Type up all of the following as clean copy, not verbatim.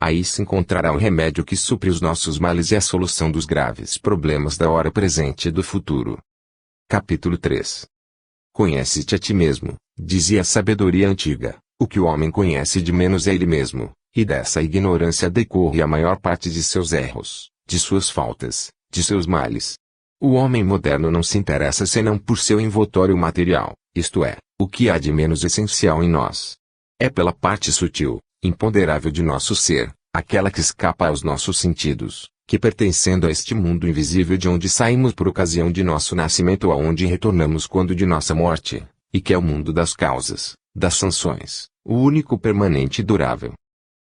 Aí se encontrará o remédio que supre os nossos males e a solução dos graves problemas da hora presente e do futuro. Capítulo 3. Conhece-te a ti mesmo, dizia a sabedoria antiga. O que o homem conhece de menos é ele mesmo, e dessa ignorância decorre a maior parte de seus erros, de suas faltas, de seus males. O homem moderno não se interessa senão por seu envoltório material, isto é, o que há de menos essencial em nós. É pela parte sutil, imponderável de nosso ser, aquela que escapa aos nossos sentidos, que pertencendo a este mundo invisível de onde saímos por ocasião de nosso nascimento ou aonde retornamos quando de nossa morte, e que é o mundo das causas, das sanções, o único permanente e durável.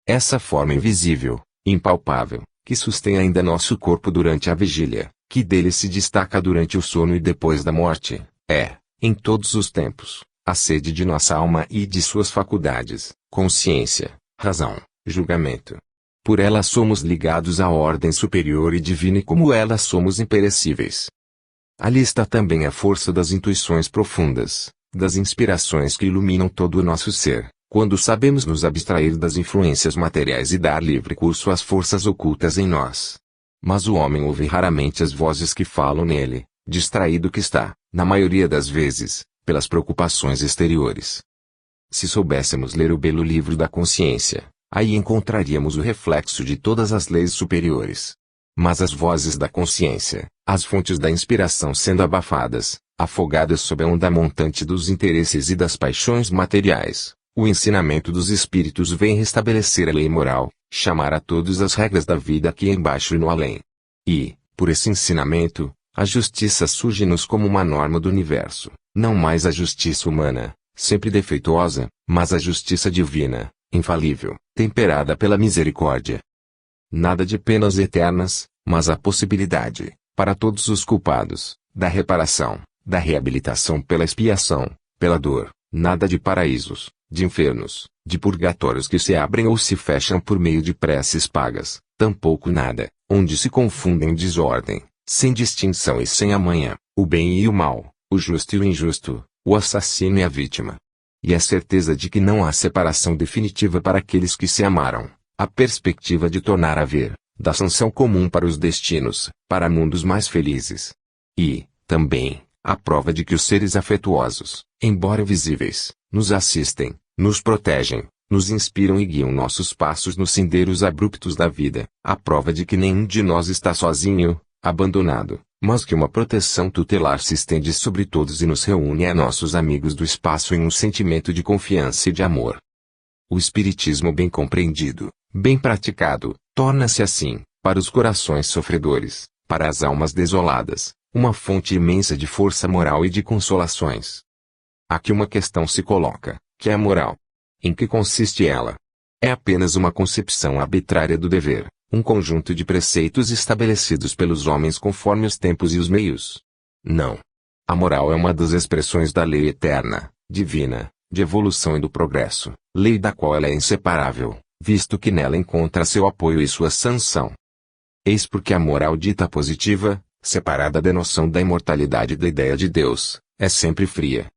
Essa forma invisível, impalpável, que sustém ainda nosso corpo durante a vigília, que dele se destaca durante o sono e depois da morte, é, em todos os tempos, a sede de nossa alma e de suas faculdades, consciência, razão, julgamento. Por ela somos ligados à ordem superior e divina e como ela somos imperecíveis. Ali está também a força das intuições profundas, das inspirações que iluminam todo o nosso ser, quando sabemos nos abstrair das influências materiais e dar livre curso às forças ocultas em nós. Mas o homem ouve raramente as vozes que falam nele, distraído que está, na maioria das vezes, pelas preocupações exteriores. Se soubéssemos ler o belo livro da consciência, aí encontraríamos o reflexo de todas as leis superiores. Mas as vozes da consciência, as fontes da inspiração sendo abafadas, afogadas sob a onda montante dos interesses e das paixões materiais, o ensinamento dos espíritos vem restabelecer a lei moral, chamar a todos as regras da vida aqui embaixo e no além. E, por esse ensinamento, a justiça surge-nos como uma norma do universo, não mais a justiça humana, sempre defeituosa, mas a justiça divina, infalível, temperada pela misericórdia. Nada de penas eternas, mas a possibilidade, para todos os culpados, da reparação, da reabilitação pela expiação, pela dor, nada de paraísos, de infernos, de purgatórios que se abrem ou se fecham por meio de preces pagas, tampouco nada, onde se confundem desordem, sem distinção e sem amanhã, o bem e o mal, o justo e o injusto, o assassino e a vítima. E a certeza de que não há separação definitiva para aqueles que se amaram, a perspectiva de tornar a haver, da sanção comum para os destinos, para mundos mais felizes. E, também, a prova de que os seres afetuosos, embora visíveis, nos assistem, nos protegem, nos inspiram e guiam nossos passos nos sendeiros abruptos da vida, a prova de que nenhum de nós está sozinho, abandonado, mas que uma proteção tutelar se estende sobre todos e nos reúne a nossos amigos do espaço em um sentimento de confiança e de amor. O espiritismo bem compreendido, bem praticado, torna-se assim, para os corações sofredores, para as almas desoladas, uma fonte imensa de força moral e de consolações. Aqui uma questão se coloca, que é a moral. Em que consiste ela? É apenas uma concepção arbitrária do dever, um conjunto de preceitos estabelecidos pelos homens conforme os tempos e os meios? Não. A moral é uma das expressões da lei eterna, divina, de evolução e do progresso, lei da qual ela é inseparável, visto que nela encontra seu apoio e sua sanção. Eis porque a moral dita positiva, separada da noção da imortalidade da ideia de Deus, é sempre fria.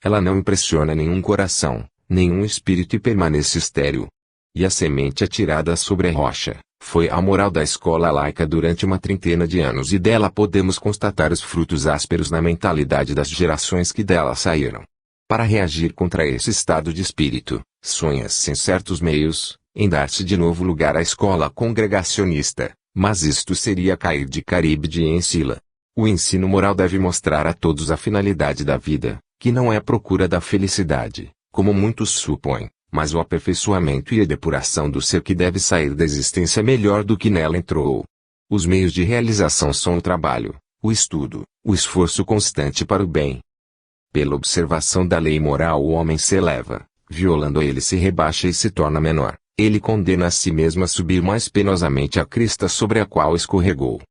Ela não impressiona nenhum coração, nenhum espírito e permanece estéril. E a semente atirada sobre a rocha, foi a moral da escola laica durante uma trintena de anos e dela podemos constatar os frutos ásperos na mentalidade das gerações que dela saíram. Para reagir contra esse estado de espírito, sonha-se em certos meios, em dar-se de novo lugar à escola congregacionista, mas isto seria cair de Caríbide em Sila. O ensino moral deve mostrar a todos a finalidade da vida, que não é a procura da felicidade, como muitos supõem, mas o aperfeiçoamento e a depuração do ser que deve sair da existência melhor do que nela entrou. Os meios de realização são o trabalho, o estudo, o esforço constante para o bem. Pela observação da lei moral o homem se eleva, violando-a ele se rebaixa e se torna menor, ele condena a si mesmo a subir mais penosamente a crista sobre a qual escorregou.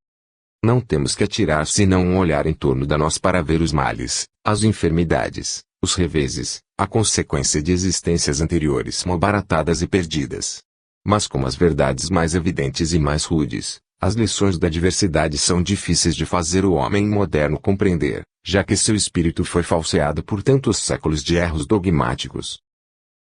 Não temos que atirar senão um olhar em torno de nós para ver os males, as enfermidades, os reveses, a consequência de existências anteriores malbaratadas e perdidas. Mas como as verdades mais evidentes e mais rudes, as lições da diversidade são difíceis de fazer o homem moderno compreender, já que seu espírito foi falseado por tantos séculos de erros dogmáticos.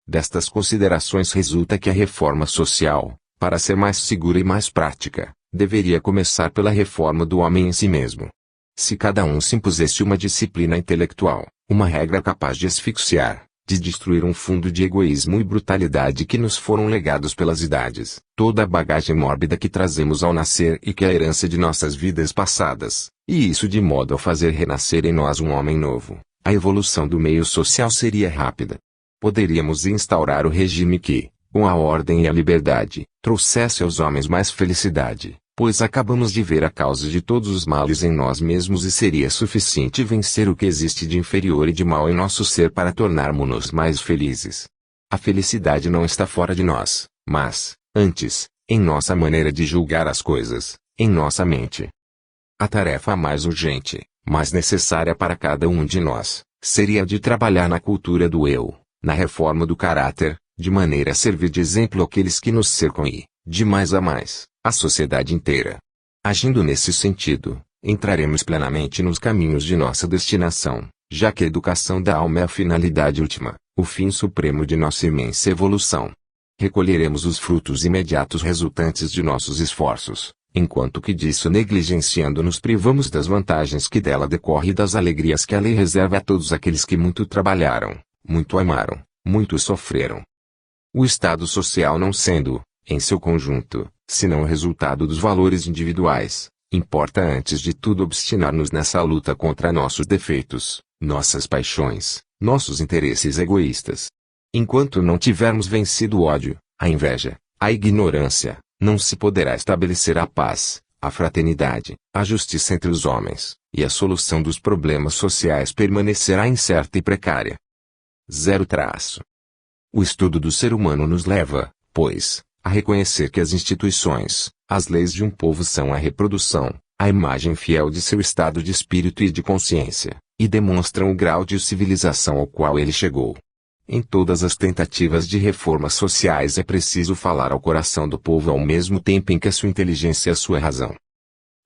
Destas considerações resulta que a reforma social, para ser mais segura e mais prática, deveria começar pela reforma do homem em si mesmo. Se cada um se impusesse uma disciplina intelectual, uma regra capaz de asfixiar, de destruir um fundo de egoísmo e brutalidade que nos foram legados pelas idades, toda a bagagem mórbida que trazemos ao nascer e que é a herança de nossas vidas passadas, e isso de modo a fazer renascer em nós um homem novo, a evolução do meio social seria rápida. Poderíamos instaurar o regime que, com a ordem e a liberdade, trouxesse aos homens mais felicidade, pois acabamos de ver a causa de todos os males em nós mesmos e seria suficiente vencer o que existe de inferior e de mal em nosso ser para tornarmos-nos mais felizes. A felicidade não está fora de nós, mas, antes, em nossa maneira de julgar as coisas, em nossa mente. A tarefa mais urgente, mais necessária para cada um de nós, seria a de trabalhar na cultura do eu, na reforma do caráter, de maneira a servir de exemplo àqueles que nos cercam e, de mais a mais, a sociedade inteira. Agindo nesse sentido, entraremos plenamente nos caminhos de nossa destinação, já que a educação da alma é a finalidade última, o fim supremo de nossa imensa evolução. Recolheremos os frutos imediatos resultantes de nossos esforços, enquanto que disso negligenciando nos privamos das vantagens que dela decorrem e das alegrias que a lei reserva a todos aqueles que muito trabalharam, muito amaram, muito sofreram. O estado social não sendo, em seu conjunto, senão o resultado dos valores individuais, importa antes de tudo obstinar-nos nessa luta contra nossos defeitos, nossas paixões, nossos interesses egoístas. Enquanto não tivermos vencido o ódio, a inveja, a ignorância, não se poderá estabelecer a paz, a fraternidade, a justiça entre os homens, e a solução dos problemas sociais permanecerá incerta e precária. 0. O estudo do ser humano nos leva, pois, a reconhecer que as instituições, as leis de um povo são a reprodução, a imagem fiel de seu estado de espírito e de consciência, e demonstram o grau de civilização ao qual ele chegou. Em todas as tentativas de reformas sociais é preciso falar ao coração do povo ao mesmo tempo em que a sua inteligência e a sua razão.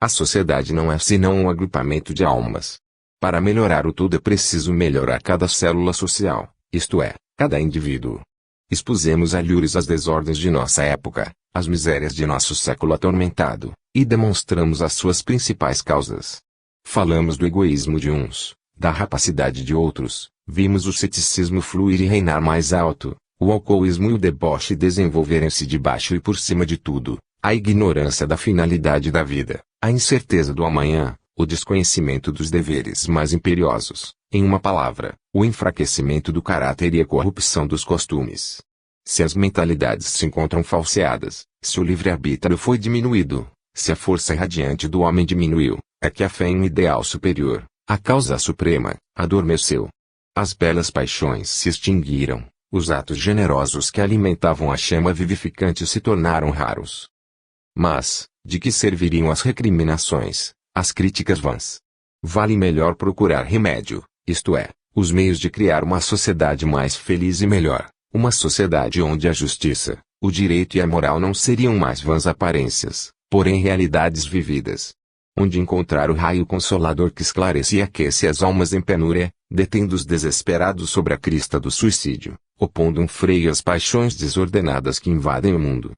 A sociedade não é senão um agrupamento de almas. Para melhorar o todo é preciso melhorar cada célula social, isto é, cada indivíduo. Expusemos a lures as desordens de nossa época, as misérias de nosso século atormentado, e demonstramos as suas principais causas. Falamos do egoísmo de uns, da rapacidade de outros, vimos o ceticismo fluir e reinar mais alto, o alcoolismo e o deboche desenvolverem-se debaixo e por cima de tudo, a ignorância da finalidade da vida, a incerteza do amanhã, o desconhecimento dos deveres mais imperiosos, em uma palavra, o enfraquecimento do caráter e a corrupção dos costumes. Se as mentalidades se encontram falseadas, se o livre-arbítrio foi diminuído, se a força irradiante do homem diminuiu, é que a fé em um ideal superior, a causa suprema, adormeceu. As belas paixões se extinguiram, os atos generosos que alimentavam a chama vivificante se tornaram raros. Mas, de que serviriam as recriminações, as críticas vãs? Vale melhor procurar remédio, isto é, os meios de criar uma sociedade mais feliz e melhor, uma sociedade onde a justiça, o direito e a moral não seriam mais vãs aparências, porém realidades vividas. Onde encontrar o raio consolador que esclarece e aquece as almas em penúria, detendo os desesperados sobre a crista do suicídio, opondo um freio às paixões desordenadas que invadem o mundo.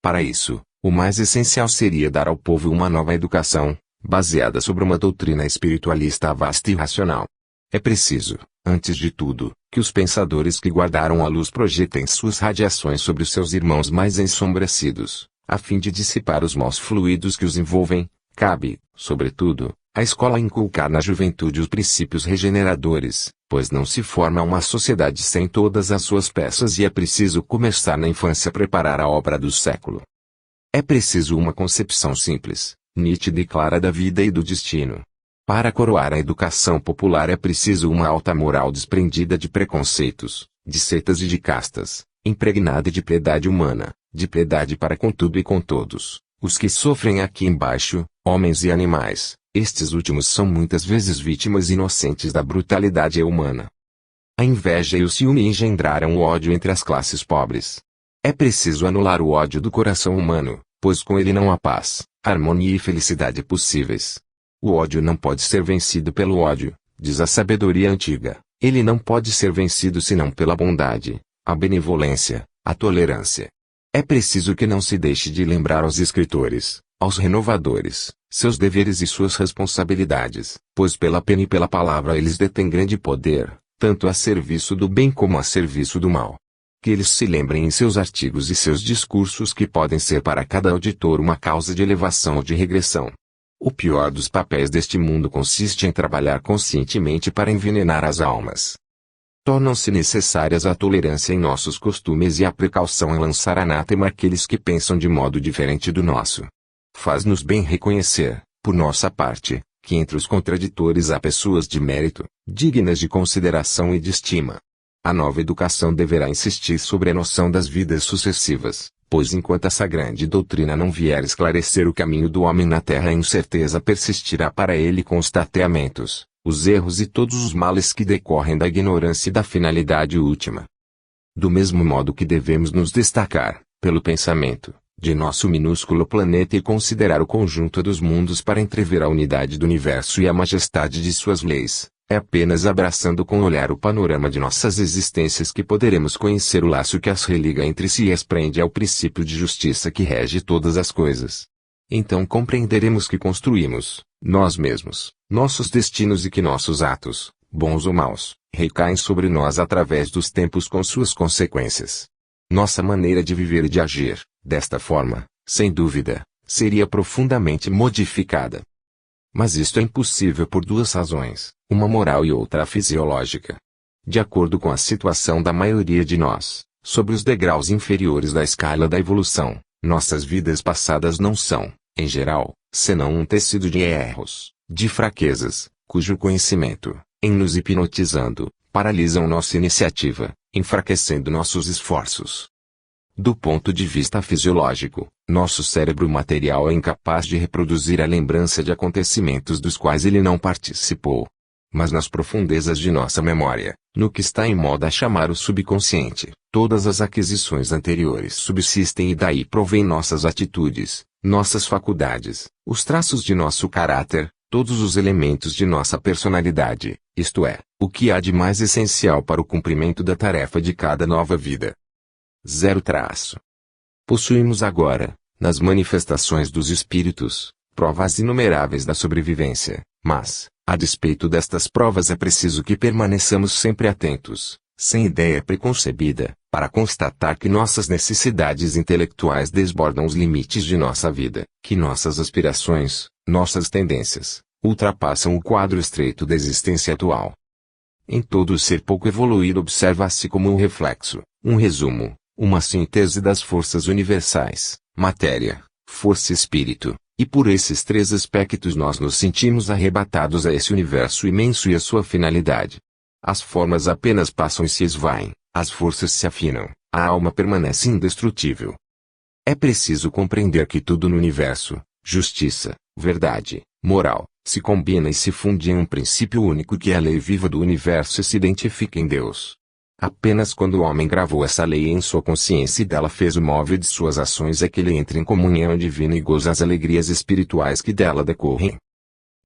Para isso, o mais essencial seria dar ao povo uma nova educação, baseada sobre uma doutrina espiritualista vasta e racional. É preciso, antes de tudo, que os pensadores que guardaram a luz projetem suas radiações sobre os seus irmãos mais ensombrecidos, a fim de dissipar os maus fluidos que os envolvem. Cabe, sobretudo, à escola inculcar na juventude os princípios regeneradores, pois não se forma uma sociedade sem todas as suas peças e é preciso começar na infância a preparar a obra do século. É preciso uma concepção simples, nítida e clara da vida e do destino. Para coroar a educação popular é preciso uma alta moral desprendida de preconceitos, de seitas e de castas, impregnada de piedade humana, de piedade para com tudo e com todos. Os que sofrem aqui embaixo, homens e animais, estes últimos são muitas vezes vítimas inocentes da brutalidade humana. A inveja e o ciúme engendraram o ódio entre as classes pobres. É preciso anular o ódio do coração humano, pois com ele não há paz, harmonia e felicidade possíveis. O ódio não pode ser vencido pelo ódio, diz a sabedoria antiga. Ele não pode ser vencido senão pela bondade, a benevolência, a tolerância. É preciso que não se deixe de lembrar aos escritores, aos renovadores, seus deveres e suas responsabilidades, pois pela pena e pela palavra eles detêm grande poder, tanto a serviço do bem como a serviço do mal. Que eles se lembrem em seus artigos e seus discursos que podem ser para cada auditor uma causa de elevação ou de regressão. O pior dos papéis deste mundo consiste em trabalhar conscientemente para envenenar as almas. Tornam-se necessárias a tolerância em nossos costumes e a precaução em lançar anátema àqueles que pensam de modo diferente do nosso. Faz-nos bem reconhecer, por nossa parte, que entre os contraditores há pessoas de mérito, dignas de consideração e de estima. A nova educação deverá insistir sobre a noção das vidas sucessivas, pois enquanto essa grande doutrina não vier esclarecer o caminho do homem na terra, a incerteza persistirá para ele com os tateamentos, os erros e todos os males que decorrem da ignorância e da finalidade última. Do mesmo modo que devemos nos destacar, pelo pensamento, de nosso minúsculo planeta e considerar o conjunto dos mundos para entrever a unidade do universo e a majestade de suas leis, é apenas abraçando com o olhar o panorama de nossas existências que poderemos conhecer o laço que as religa entre si e as prende ao princípio de justiça que rege todas as coisas. Então compreenderemos que construímos, nós mesmos, nossos destinos e que nossos atos, bons ou maus, recaem sobre nós através dos tempos com suas consequências. Nossa maneira de viver e de agir, desta forma, sem dúvida, seria profundamente modificada. Mas isto é impossível por duas razões, uma moral e outra fisiológica. De acordo com a situação da maioria de nós, sobre os degraus inferiores da escala da evolução, nossas vidas passadas não são, em geral, senão um tecido de erros, de fraquezas, cujo conhecimento, em nos hipnotizando, paralisam nossa iniciativa, enfraquecendo nossos esforços. Do ponto de vista fisiológico, nosso cérebro material é incapaz de reproduzir a lembrança de acontecimentos dos quais ele não participou. Mas nas profundezas de nossa memória, no que está em moda chamar o subconsciente, todas as aquisições anteriores subsistem e daí provêm nossas atitudes, nossas faculdades, os traços de nosso caráter, todos os elementos de nossa personalidade, isto é, o que há de mais essencial para o cumprimento da tarefa de cada nova vida. 0. Possuímos agora, nas manifestações dos espíritos, provas inumeráveis da sobrevivência, mas, a despeito destas provas é preciso que permaneçamos sempre atentos, sem ideia preconcebida, para constatar que nossas necessidades intelectuais desbordam os limites de nossa vida, que nossas aspirações, nossas tendências, ultrapassam o quadro estreito da existência atual. Em todo o ser pouco evoluído observa-se como um reflexo, um resumo, uma síntese das forças universais, matéria, força e espírito, e por esses três aspectos nós nos sentimos arrebatados a esse universo imenso e a sua finalidade. As formas apenas passam e se esvaem, as forças se afinam, a alma permanece indestrutível. É preciso compreender que tudo no universo, justiça, verdade, moral, se combina e se funde em um princípio único que é a lei viva do universo e se identifica em Deus. Apenas quando o homem gravou essa lei em sua consciência e dela fez o móvel de suas ações é que ele entra em comunhão divina e goza as alegrias espirituais que dela decorrem.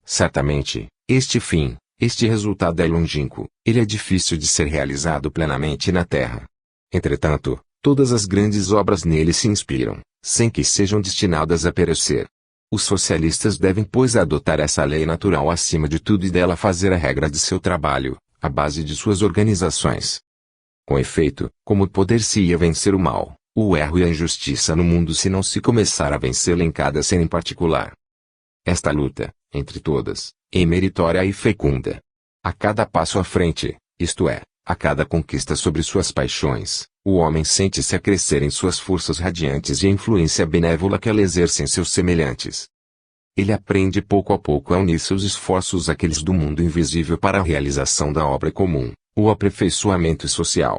Certamente, este fim, este resultado é longínquo, ele é difícil de ser realizado plenamente na Terra. Entretanto, todas as grandes obras nele se inspiram, sem que sejam destinadas a perecer. Os socialistas devem pois adotar essa lei natural acima de tudo e dela fazer a regra de seu trabalho, a base de suas organizações. Com efeito, como poder-se-ia vencer o mal, o erro e a injustiça no mundo se não se começar a vencê-la em cada ser em particular? Esta luta, entre todas, é meritória e fecunda. A cada passo à frente, isto é, a cada conquista sobre suas paixões, o homem sente-se a crescer em suas forças radiantes e a influência benévola que ela exerce em seus semelhantes. Ele aprende pouco a pouco a unir seus esforços àqueles do mundo invisível para a realização da obra comum, o aperfeiçoamento social.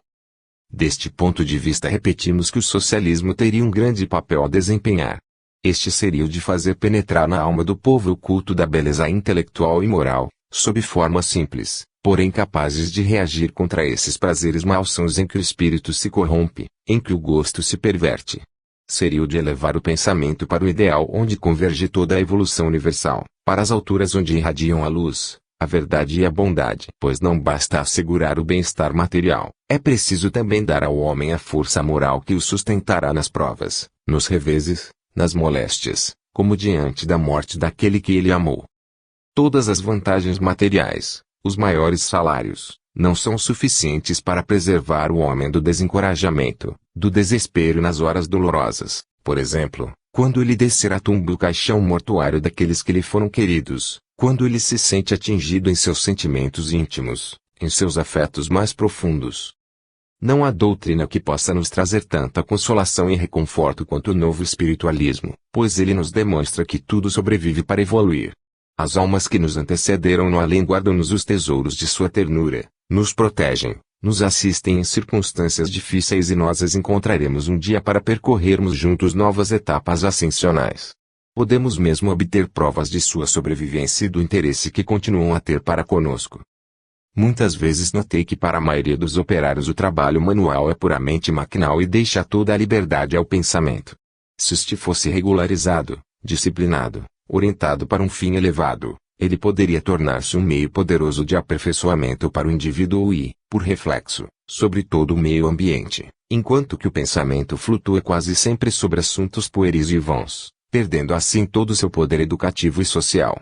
Deste ponto de vista repetimos que o socialismo teria um grande papel a desempenhar. Este seria o de fazer penetrar na alma do povo o culto da beleza intelectual e moral, sob formas simples, porém capazes de reagir contra esses prazeres malsãos em que o espírito se corrompe, em que o gosto se perverte. Seria o de elevar o pensamento para o ideal onde converge toda a evolução universal, para as alturas onde irradiam a luz, a verdade e a bondade. Pois não basta assegurar o bem-estar material, é preciso também dar ao homem a força moral que o sustentará nas provas, nos reveses, nas moléstias, como diante da morte daquele que ele amou. Todas as vantagens materiais, os maiores salários, não são suficientes para preservar o homem do desencorajamento, do desespero nas horas dolorosas. Por exemplo, quando ele descer a tumba o caixão mortuário daqueles que lhe foram queridos, quando ele se sente atingido em seus sentimentos íntimos, em seus afetos mais profundos. Não há doutrina que possa nos trazer tanta consolação e reconforto quanto o novo espiritualismo, pois ele nos demonstra que tudo sobrevive para evoluir. As almas que nos antecederam no além guardam-nos os tesouros de sua ternura, nos protegem, nos assistem em circunstâncias difíceis e nós as encontraremos um dia para percorrermos juntos novas etapas ascensionais. Podemos mesmo obter provas de sua sobrevivência e do interesse que continuam a ter para conosco. Muitas vezes notei que para a maioria dos operários o trabalho manual é puramente maquinal e deixa toda a liberdade ao pensamento. Se este fosse regularizado, disciplinado, orientado para um fim elevado, ele poderia tornar-se um meio poderoso de aperfeiçoamento para o indivíduo e, por reflexo, sobre todo o meio ambiente, enquanto que o pensamento flutua quase sempre sobre assuntos pueris e vãos, perdendo assim todo o seu poder educativo e social.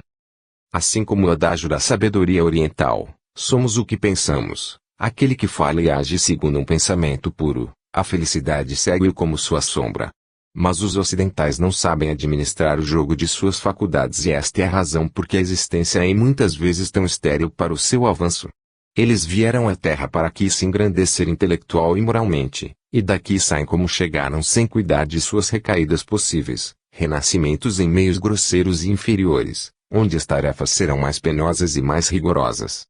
Assim como o adágio da sabedoria oriental, somos o que pensamos, aquele que fala e age segundo um pensamento puro, a felicidade segue-o como sua sombra. Mas os ocidentais não sabem administrar o jogo de suas faculdades e esta é a razão porque a existência é muitas vezes tão estéril para o seu avanço. Eles vieram à Terra para aqui se engrandecer intelectual e moralmente, e daqui saem como chegaram sem cuidar de suas recaídas possíveis, renascimentos em meios grosseiros e inferiores, onde as tarefas serão mais penosas e mais rigorosas.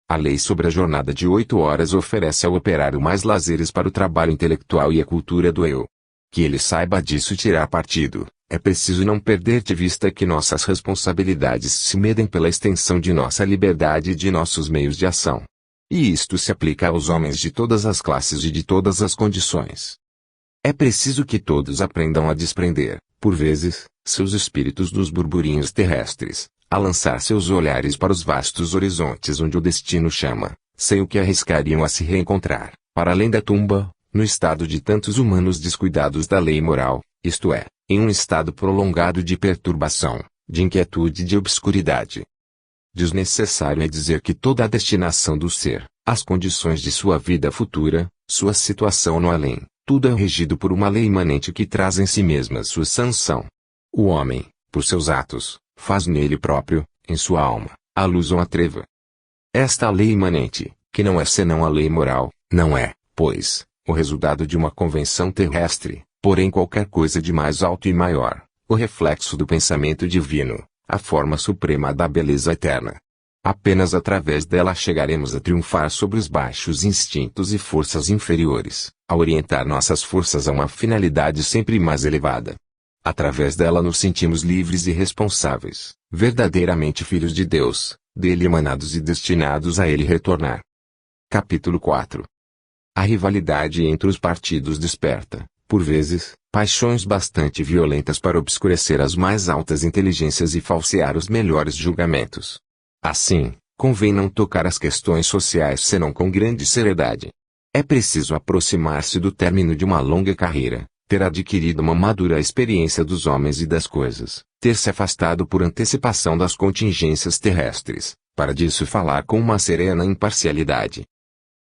A lei sobre a jornada de 8 horas oferece ao operário mais lazeres para o trabalho intelectual e a cultura do eu. Que ele saiba disso e tirar partido, é preciso não perder de vista que nossas responsabilidades se medem pela extensão de nossa liberdade e de nossos meios de ação. E isto se aplica aos homens de todas as classes e de todas as condições. É preciso que todos aprendam a desprender, por vezes, seus espíritos dos burburinhos terrestres, a lançar seus olhares para os vastos horizontes onde o destino chama, sem o que arriscariam a se reencontrar, para além da tumba, no estado de tantos humanos descuidados da lei moral, isto é, em um estado prolongado de perturbação, de inquietude e de obscuridade. Desnecessário é dizer que toda a destinação do ser, as condições de sua vida futura, sua situação no além, tudo é regido por uma lei imanente que traz em si mesma sua sanção. O homem, por seus atos, faz nele próprio, em sua alma, a luz ou a treva. Esta lei imanente, que não é senão a lei moral, não é, pois, o resultado de uma convenção terrestre, porém qualquer coisa de mais alto e maior, o reflexo do pensamento divino, a forma suprema da beleza eterna. Apenas através dela chegaremos a triunfar sobre os baixos instintos e forças inferiores, a orientar nossas forças a uma finalidade sempre mais elevada. Através dela nos sentimos livres e responsáveis, verdadeiramente filhos de Deus, dele emanados e destinados a ele retornar. Capítulo 4. A rivalidade entre os partidos desperta, por vezes, paixões bastante violentas para obscurecer as mais altas inteligências e falsear os melhores julgamentos. Assim, convém não tocar as questões sociais senão com grande seriedade. É preciso aproximar-se do término de uma longa carreira, ter adquirido uma madura experiência dos homens e das coisas, ter se afastado por antecipação das contingências terrestres, para disso falar com uma serena imparcialidade.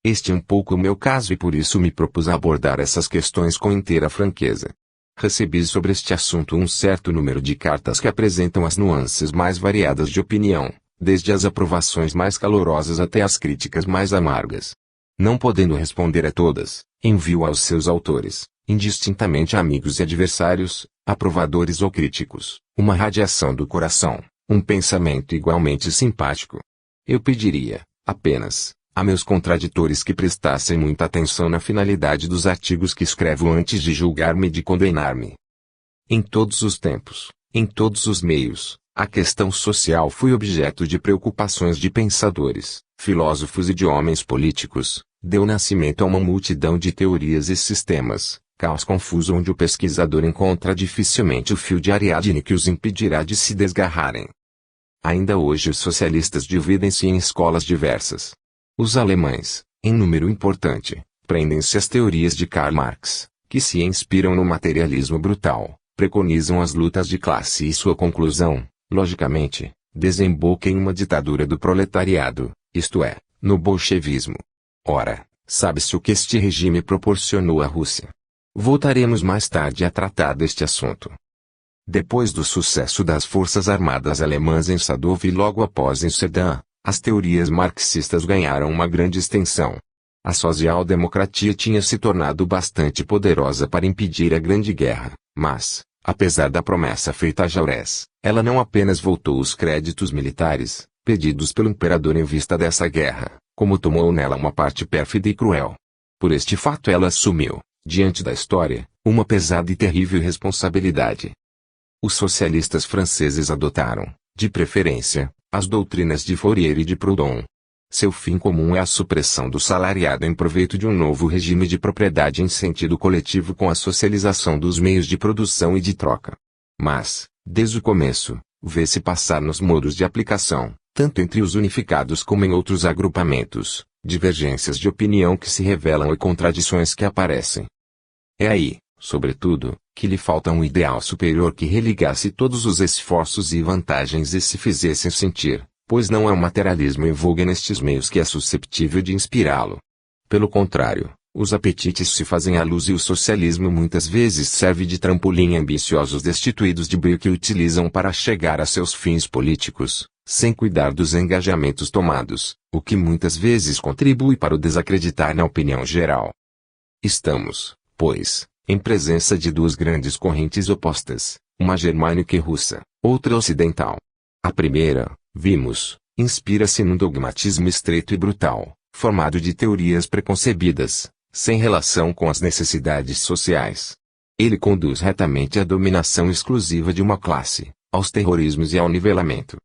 Este é um pouco o meu caso e por isso me propus a abordar essas questões com inteira franqueza. Recebi sobre este assunto um certo número de cartas que apresentam as nuances mais variadas de opinião, desde as aprovações mais calorosas até as críticas mais amargas. Não podendo responder a todas, envio aos seus autores, indistintamente amigos e adversários, aprovadores ou críticos, uma radiação do coração, um pensamento igualmente simpático. Eu pediria, apenas, a meus contraditores que prestassem muita atenção na finalidade dos artigos que escrevo antes de julgar-me e de condenar-me. Em todos os tempos, em todos os meios, a questão social foi objeto de preocupações de pensadores, filósofos e de homens políticos, deu nascimento a uma multidão de teorias e sistemas, caos confuso onde o pesquisador encontra dificilmente o fio de Ariadne que os impedirá de se desgarrarem. Ainda hoje os socialistas dividem-se em escolas diversas. Os alemães, em número importante, prendem-se às teorias de Karl Marx, que se inspiram no materialismo brutal, preconizam as lutas de classe e sua conclusão, logicamente, desemboca em uma ditadura do proletariado, isto é, no bolchevismo. Ora, sabe-se o que este regime proporcionou à Rússia. Voltaremos mais tarde a tratar deste assunto. Depois do sucesso das forças armadas alemãs em Sadov e logo após em Sedan, as teorias marxistas ganharam uma grande extensão. A social-democracia tinha se tornado bastante poderosa para impedir a Grande Guerra, mas, apesar da promessa feita a Jaurès, ela não apenas voltou os créditos militares, pedidos pelo imperador em vista dessa guerra, como tomou nela uma parte pérfida e cruel. Por este fato ela assumiu, diante da história, uma pesada e terrível responsabilidade. Os socialistas franceses adotaram, de preferência, as doutrinas de Fourier e de Proudhon. Seu fim comum é a supressão do salariado em proveito de um novo regime de propriedade em sentido coletivo com a socialização dos meios de produção e de troca. Mas, desde o começo, vê-se passar nos modos de aplicação, tanto entre os unificados como em outros agrupamentos, divergências de opinião que se revelam e contradições que aparecem. É aí, sobretudo, que lhe falta um ideal superior que religasse todos os esforços e vantagens e se fizesse sentir, pois não é o materialismo em voga nestes meios que é susceptível de inspirá-lo. Pelo contrário, os apetites se fazem à luz e o socialismo muitas vezes serve de trampolim a ambiciosos destituídos de brio que utilizam para chegar a seus fins políticos, sem cuidar dos engajamentos tomados, o que muitas vezes contribui para o desacreditar na opinião geral. Estamos, pois, em presença de duas grandes correntes opostas, uma germânica e russa, outra ocidental. A primeira, vimos, inspira-se num dogmatismo estreito e brutal, formado de teorias preconcebidas, sem relação com as necessidades sociais. Ele conduz retamente à dominação exclusiva de uma classe, aos terrorismos e ao nivelamento.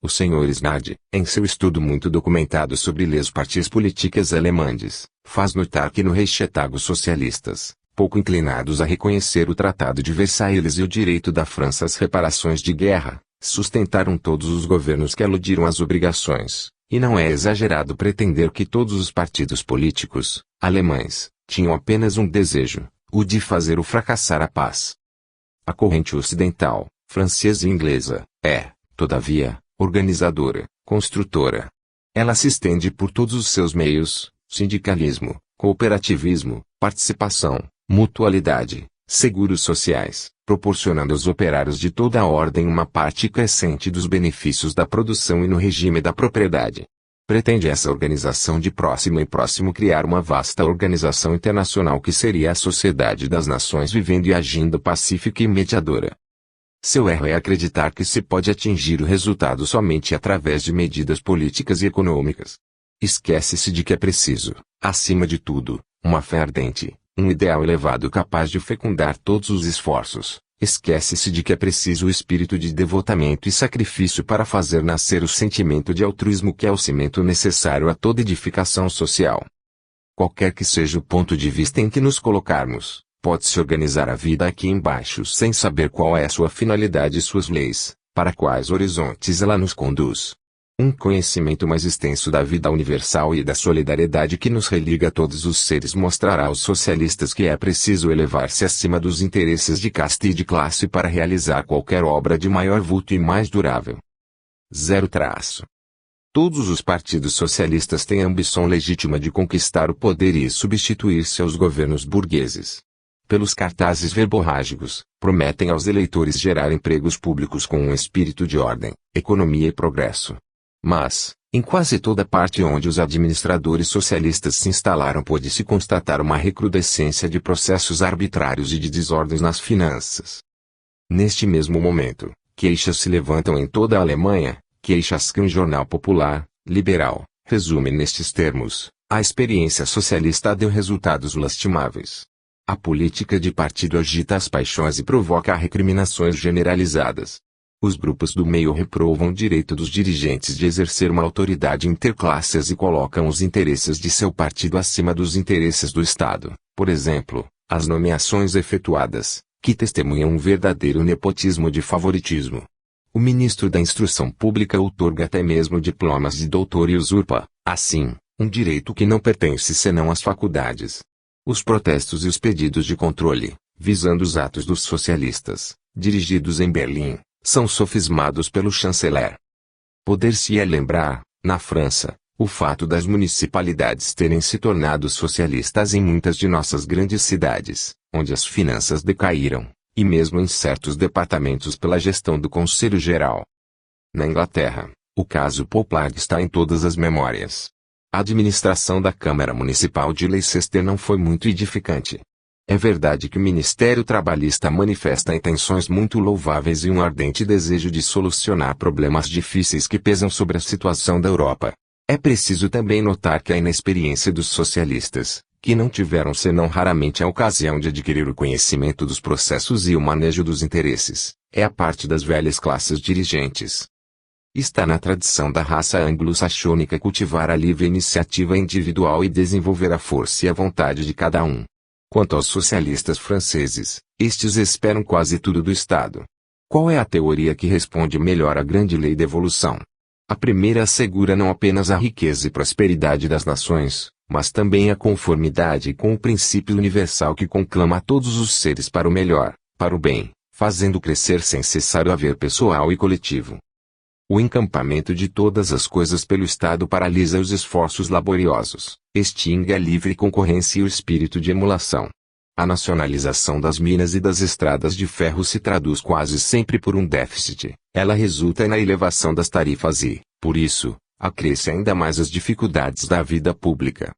O Sr. Snad, em seu estudo muito documentado sobre les partis políticas alemães, faz notar que no Reichstag os socialistas, pouco inclinados a reconhecer o Tratado de Versailles e o direito da França às reparações de guerra, sustentaram todos os governos que aludiram às obrigações, e não é exagerado pretender que todos os partidos políticos, alemães, tinham apenas um desejo, o de fazer o fracassar a paz. A corrente ocidental, francesa e inglesa, é, todavia, organizadora, construtora. Ela se estende por todos os seus meios, sindicalismo, cooperativismo, participação, mutualidade, seguros sociais, proporcionando aos operários de toda a ordem uma parte crescente dos benefícios da produção e no regime da propriedade. Pretende essa organização de próximo em próximo criar uma vasta organização internacional que seria a Sociedade das Nações vivendo e agindo pacífica e mediadora. Seu erro é acreditar que se pode atingir o resultado somente através de medidas políticas e econômicas. Esquece-se de que é preciso, acima de tudo, uma fé ardente, um ideal elevado capaz de fecundar todos os esforços. Esquece-se de que é preciso o espírito de devotamento e sacrifício para fazer nascer o sentimento de altruísmo que é o cimento necessário a toda edificação social. Qualquer que seja o ponto de vista em que nos colocarmos, pode-se organizar a vida aqui embaixo sem saber qual é a sua finalidade e suas leis, para quais horizontes ela nos conduz. Um conhecimento mais extenso da vida universal e da solidariedade que nos religa a todos os seres mostrará aos socialistas que é preciso elevar-se acima dos interesses de casta e de classe para realizar qualquer obra de maior vulto e mais durável. 0. Todos os partidos socialistas têm a ambição legítima de conquistar o poder e substituir-se aos governos burgueses. Pelos cartazes verborrágicos, prometem aos eleitores gerar empregos públicos com um espírito de ordem, economia e progresso. Mas, em quase toda parte onde os administradores socialistas se instalaram pôde-se constatar uma recrudescência de processos arbitrários e de desordens nas finanças. Neste mesmo momento, queixas se levantam em toda a Alemanha, queixas que um jornal popular, liberal, resume nestes termos: a experiência socialista deu resultados lastimáveis. A política de partido agita as paixões e provoca recriminações generalizadas. Os grupos do meio reprovam o direito dos dirigentes de exercer uma autoridade interclasses e colocam os interesses de seu partido acima dos interesses do Estado. Por exemplo, as nomeações efetuadas, que testemunham um verdadeiro nepotismo de favoritismo. O ministro da Instrução Pública outorga até mesmo diplomas de doutor e usurpa, assim, um direito que não pertence senão às faculdades. Os protestos e os pedidos de controle, visando os atos dos socialistas, dirigidos em Berlim, são sofismados pelo chanceler. Poder-se-ia lembrar, na França, o fato das municipalidades terem se tornado socialistas em muitas de nossas grandes cidades, onde as finanças decaíram, e mesmo em certos departamentos pela gestão do Conselho Geral. Na Inglaterra, o caso Pollard está em todas as memórias. A administração da Câmara Municipal de Leicester não foi muito edificante. É verdade que o Ministério Trabalhista manifesta intenções muito louváveis e um ardente desejo de solucionar problemas difíceis que pesam sobre a situação da Europa. É preciso também notar que a inexperiência dos socialistas, que não tiveram senão raramente a ocasião de adquirir o conhecimento dos processos e o manejo dos interesses, é a parte das velhas classes dirigentes. Está na tradição da raça anglo-saxônica cultivar a livre iniciativa individual e desenvolver a força e a vontade de cada um. Quanto aos socialistas franceses, estes esperam quase tudo do Estado. Qual é a teoria que responde melhor à grande lei da evolução? A primeira assegura não apenas a riqueza e prosperidade das nações, mas também a conformidade com o princípio universal que conclama a todos os seres para o melhor, para o bem, fazendo crescer sem cessar o haver pessoal e coletivo. O encampamento de todas as coisas pelo Estado paralisa os esforços laboriosos, extingue a livre concorrência e o espírito de emulação. A nacionalização das minas e das estradas de ferro se traduz quase sempre por um déficit. Ela resulta na elevação das tarifas e, por isso, acresce ainda mais as dificuldades da vida pública.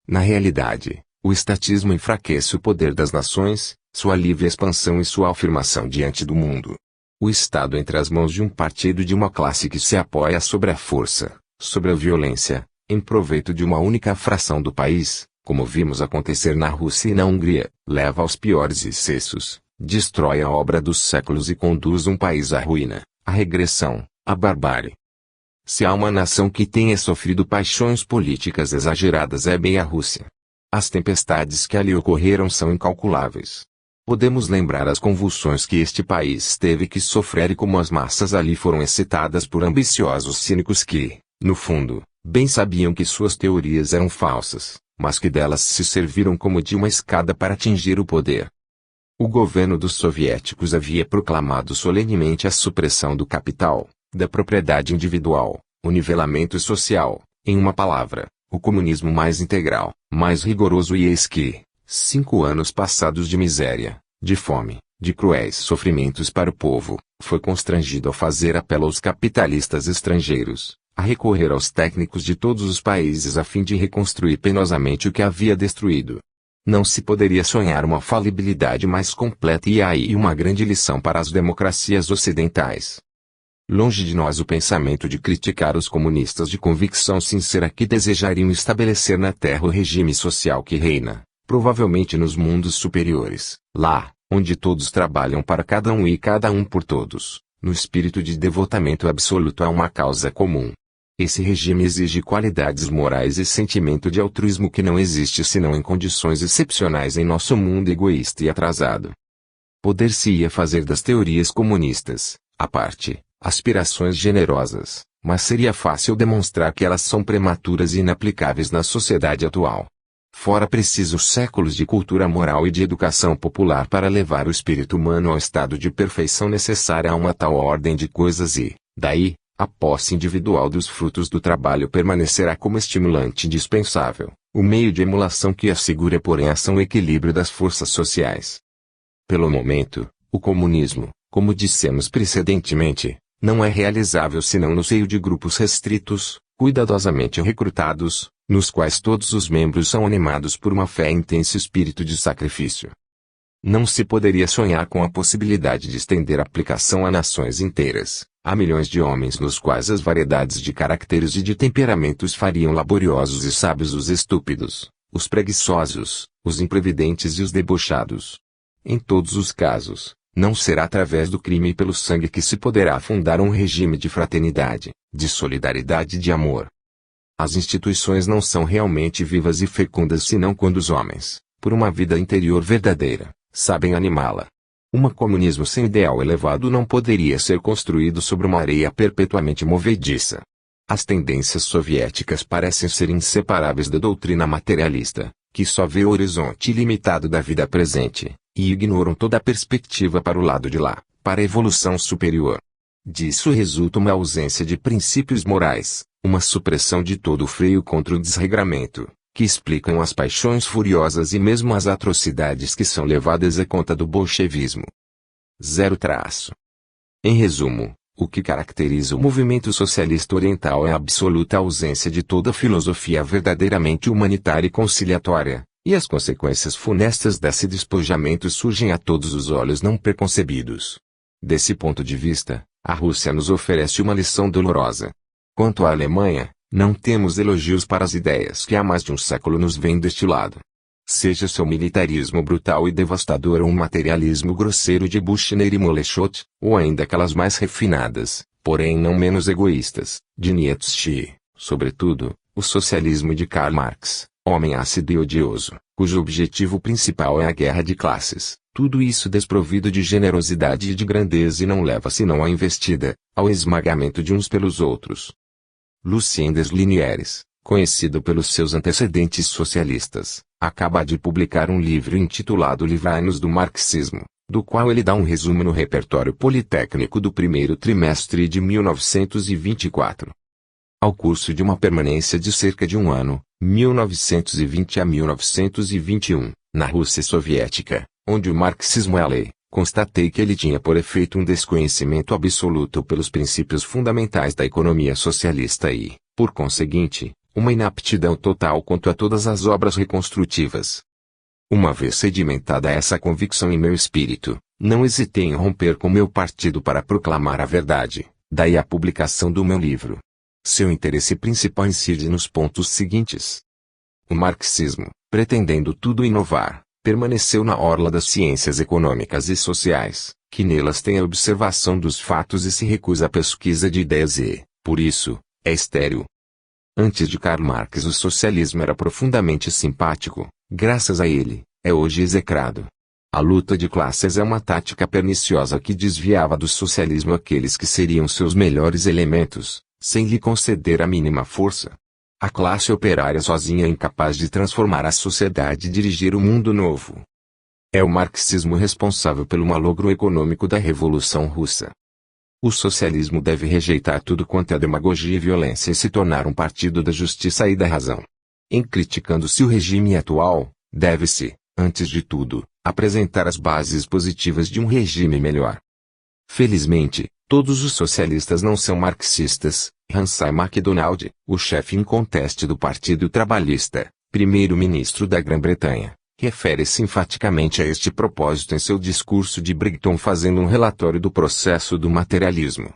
Na realidade, o estatismo enfraquece o poder das nações, sua livre expansão e sua afirmação diante do mundo. O Estado entre as mãos de um partido e de uma classe que se apoia sobre a força, sobre a violência, em proveito de uma única fração do país, como vimos acontecer na Rússia e na Hungria, leva aos piores excessos, destrói a obra dos séculos e conduz um país à ruína, à regressão, à barbárie. Se há uma nação que tenha sofrido paixões políticas exageradas é bem a Rússia. As tempestades que ali ocorreram são incalculáveis. Podemos lembrar as convulsões que este país teve que sofrer e como as massas ali foram excitadas por ambiciosos cínicos que, no fundo, bem sabiam que suas teorias eram falsas, mas que delas se serviram como de uma escada para atingir o poder. O governo dos soviéticos havia proclamado solenemente a supressão do capital, da propriedade individual, o nivelamento social, em uma palavra, o comunismo mais integral, mais rigoroso e eis que, 5 anos passados de miséria, de fome, de cruéis sofrimentos para o povo, foi constrangido a fazer apelo aos capitalistas estrangeiros, a recorrer aos técnicos de todos os países a fim de reconstruir penosamente o que havia destruído. Não se poderia sonhar uma falibilidade mais completa e aí uma grande lição para as democracias ocidentais. Longe de nós o pensamento de criticar os comunistas de convicção sincera que desejariam estabelecer na Terra o regime social que reina, provavelmente nos mundos superiores, lá, onde todos trabalham para cada um e cada um por todos, no espírito de devotamento absoluto a uma causa comum. Esse regime exige qualidades morais e sentimento de altruísmo que não existe senão em condições excepcionais em nosso mundo egoísta e atrasado. Poder-se-ia fazer das teorias comunistas, à parte, aspirações generosas, mas seria fácil demonstrar que elas são prematuras e inaplicáveis na sociedade atual. Fora preciso séculos de cultura moral e de educação popular para levar o espírito humano ao estado de perfeição necessária a uma tal ordem de coisas e, daí, a posse individual dos frutos do trabalho permanecerá como estimulante indispensável, o meio de emulação que assegura por em ação o equilíbrio das forças sociais. Pelo momento, o comunismo, como dissemos precedentemente, não é realizável senão no seio de grupos restritos, cuidadosamente recrutados, nos quais todos os membros são animados por uma fé intensa e espírito de sacrifício. Não se poderia sonhar com a possibilidade de estender a aplicação a nações inteiras, a milhões de homens nos quais as variedades de caracteres e de temperamentos fariam laboriosos e sábios os estúpidos, os preguiçosos, os imprevidentes e os debochados. Em todos os casos, não será através do crime e pelo sangue que se poderá fundar um regime de fraternidade, de solidariedade e de amor. As instituições não são realmente vivas e fecundas senão quando os homens, por uma vida interior verdadeira, sabem animá-la. Um comunismo sem ideal elevado não poderia ser construído sobre uma areia perpetuamente movediça. As tendências soviéticas parecem ser inseparáveis da doutrina materialista, que só vê o horizonte ilimitado da vida presente, e ignoram toda a perspectiva para o lado de lá, para a evolução superior. Disso resulta uma ausência de princípios morais, uma supressão de todo o freio contra o desregramento, que explicam as paixões furiosas e mesmo as atrocidades que são levadas à conta do bolchevismo. Zero traço. Em resumo, o que caracteriza o movimento socialista oriental é a absoluta ausência de toda filosofia verdadeiramente humanitária e conciliatória, e as consequências funestas desse despojamento surgem a todos os olhos não preconcebidos. Desse ponto de vista, a Rússia nos oferece uma lição dolorosa. Quanto à Alemanha, não temos elogios para as ideias que há mais de um século nos vêm deste lado. Seja seu militarismo brutal e devastador ou um materialismo grosseiro de Buchner e Moleschott, ou ainda aquelas mais refinadas, porém não menos egoístas, de Nietzsche, sobretudo, o socialismo de Karl Marx, homem ácido e odioso, cujo objetivo principal é a guerra de classes, tudo isso desprovido de generosidade e de grandeza e não leva senão à investida, ao esmagamento de uns pelos outros. Lucien Deslignières, conhecido pelos seus antecedentes socialistas, acaba de publicar um livro intitulado Livrai-nos do Marxismo, do qual ele dá um resumo no repertório politécnico do primeiro trimestre de 1924. Ao curso de uma permanência de cerca de um ano, 1920 a 1921, na Rússia soviética, onde o marxismo é a lei, constatei que ele tinha por efeito um desconhecimento absoluto pelos princípios fundamentais da economia socialista e, por conseguinte, uma inaptidão total quanto a todas as obras reconstrutivas. Uma vez sedimentada essa convicção em meu espírito, não hesitei em romper com meu partido para proclamar a verdade, daí a publicação do meu livro. Seu interesse principal incide nos pontos seguintes. O marxismo, pretendendo tudo inovar, permaneceu na orla das ciências econômicas e sociais, que nelas tem a observação dos fatos e se recusa à pesquisa de ideias e, por isso, é estéril. Antes de Karl Marx o socialismo era profundamente simpático, graças a ele, é hoje execrado. A luta de classes é uma tática perniciosa que desviava do socialismo aqueles que seriam seus melhores elementos, sem lhe conceder a mínima força. A classe operária sozinha é incapaz de transformar a sociedade e dirigir o mundo novo. É o marxismo responsável pelo malogro econômico da Revolução Russa. O socialismo deve rejeitar tudo quanto é demagogia e violência e se tornar um partido da justiça e da razão. Em criticando-se o regime atual, deve-se, antes de tudo, apresentar as bases positivas de um regime melhor. Felizmente, todos os socialistas não são marxistas. Ramsay MacDonald, o chefe inconteste do Partido Trabalhista, primeiro-ministro da Grã-Bretanha, refere-se enfaticamente a este propósito em seu discurso de Brighton fazendo um relatório do processo do materialismo.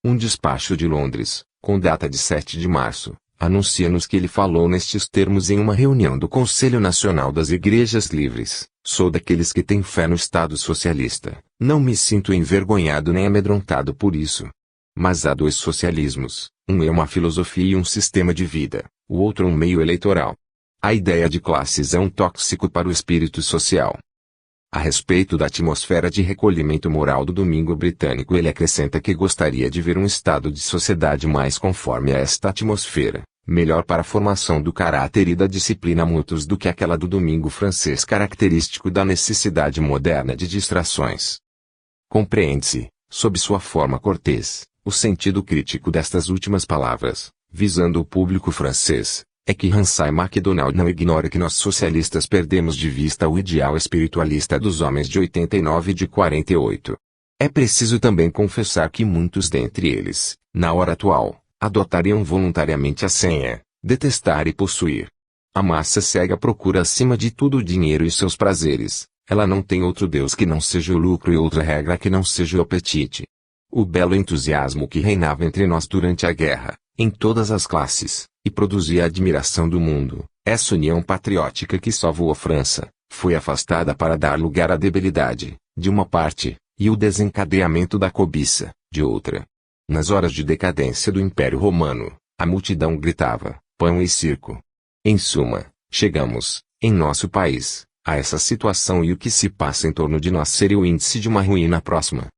Um despacho de Londres, com data de 7 de março, anuncia-nos que ele falou nestes termos em uma reunião do Conselho Nacional das Igrejas Livres: sou daqueles que têm fé no Estado Socialista, não me sinto envergonhado nem amedrontado por isso. Mas há dois socialismos, um é uma filosofia e um sistema de vida, o outro um meio eleitoral. A ideia de classes é um tóxico para o espírito social. A respeito da atmosfera de recolhimento moral do domingo britânico, ele acrescenta que gostaria de ver um estado de sociedade mais conforme a esta atmosfera, melhor para a formação do caráter e da disciplina mútuos do que aquela do domingo francês, característico da necessidade moderna de distrações. Compreende-se, sob sua forma cortês, o sentido crítico destas últimas palavras, visando o público francês. É que Ramsay MacDonald não ignora que nós socialistas perdemos de vista o ideal espiritualista dos homens de 89 e de 48. É preciso também confessar que muitos dentre eles, na hora atual, adotariam voluntariamente a senha, detestar e possuir. A massa cega procura acima de tudo o dinheiro e seus prazeres, ela não tem outro Deus que não seja o lucro e outra regra que não seja o apetite. O belo entusiasmo que reinava entre nós durante a guerra, em todas as classes, e produzia a admiração do mundo, essa união patriótica que salvou a França, foi afastada para dar lugar à debilidade, de uma parte, e o desencadeamento da cobiça, de outra. Nas horas de decadência do Império Romano, a multidão gritava, pão e circo. Em suma, chegamos, em nosso país, A essa situação e o que se passa em torno de nós seria o índice de uma ruína próxima.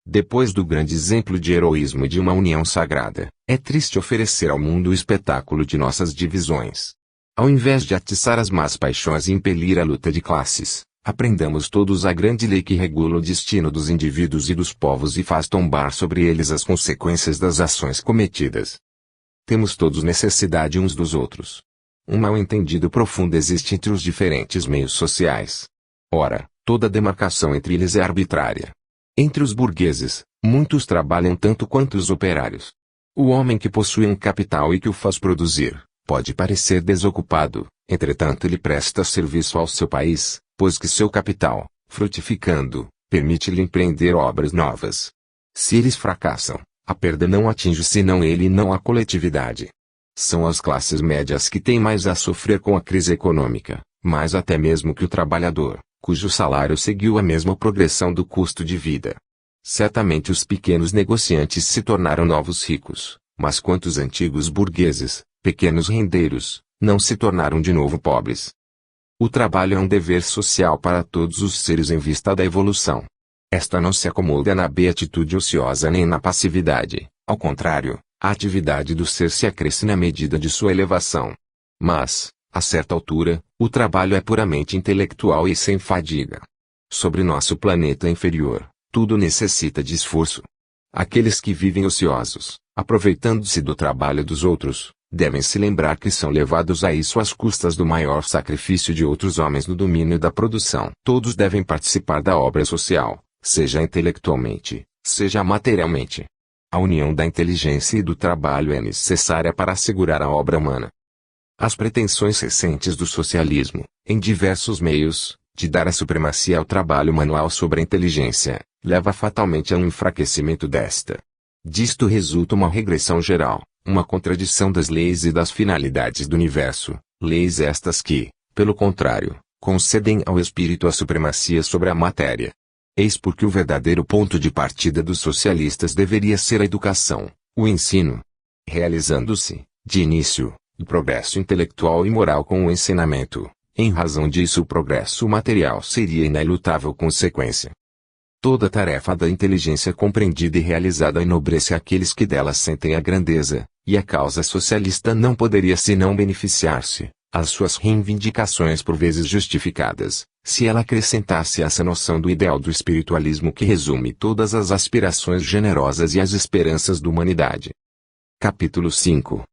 Depois do grande exemplo de heroísmo e de uma união sagrada, é triste oferecer ao mundo o espetáculo de nossas divisões. Ao invés de atiçar as más paixões e impelir a luta de classes, aprendamos todos a grande lei que regula o destino dos indivíduos e dos povos e faz tombar sobre eles as consequências das ações cometidas. Temos todos necessidade uns dos outros. Um mal-entendido profundo existe entre os diferentes meios sociais. Ora, toda demarcação entre eles é arbitrária. Entre os burgueses, muitos trabalham tanto quanto os operários. O homem que possui um capital e que o faz produzir, pode parecer desocupado, entretanto ele presta serviço ao seu país, pois que seu capital, frutificando, permite-lhe empreender obras novas. Se eles fracassam, a perda não atinge senão ele e não a coletividade. São as classes médias que têm mais a sofrer com a crise econômica, mais até mesmo que o trabalhador, cujo salário seguiu a mesma progressão do custo de vida. Certamente os pequenos negociantes se tornaram novos ricos, mas quantos antigos burgueses, pequenos rendeiros, não se tornaram de novo pobres? O trabalho é um dever social para todos os seres em vista da evolução. Esta não se acomoda na beatitude ociosa nem na passividade, ao contrário, a atividade do ser se acresce na medida de sua elevação. Mas, a certa altura, o trabalho é puramente intelectual e sem fadiga. Sobre nosso planeta inferior, tudo necessita de esforço. Aqueles que vivem ociosos, aproveitando-se do trabalho dos outros, devem se lembrar que são levados a isso às custas do maior sacrifício de outros homens no domínio da produção. Todos devem participar da obra social, seja intelectualmente, seja materialmente. A união da inteligência e do trabalho é necessária para assegurar a obra humana. As pretensões recentes do socialismo, em diversos meios, de dar a supremacia ao trabalho manual sobre a inteligência, leva fatalmente a um enfraquecimento desta. Disto resulta uma regressão geral, uma contradição das leis e das finalidades do universo, leis estas que, pelo contrário, concedem ao espírito a supremacia sobre a matéria. Eis porque o verdadeiro ponto de partida dos socialistas deveria ser a educação, o ensino. Realizando-se, de início, o progresso intelectual e moral com o ensinamento, em razão disso o progresso material seria inelutável consequência. Toda tarefa da inteligência compreendida e realizada enobrece aqueles que dela sentem a grandeza, e a causa socialista não poderia senão beneficiar-se, as suas reivindicações por vezes justificadas, se ela acrescentasse essa noção do ideal do espiritualismo que resume todas as aspirações generosas e as esperanças da humanidade. Capítulo 5.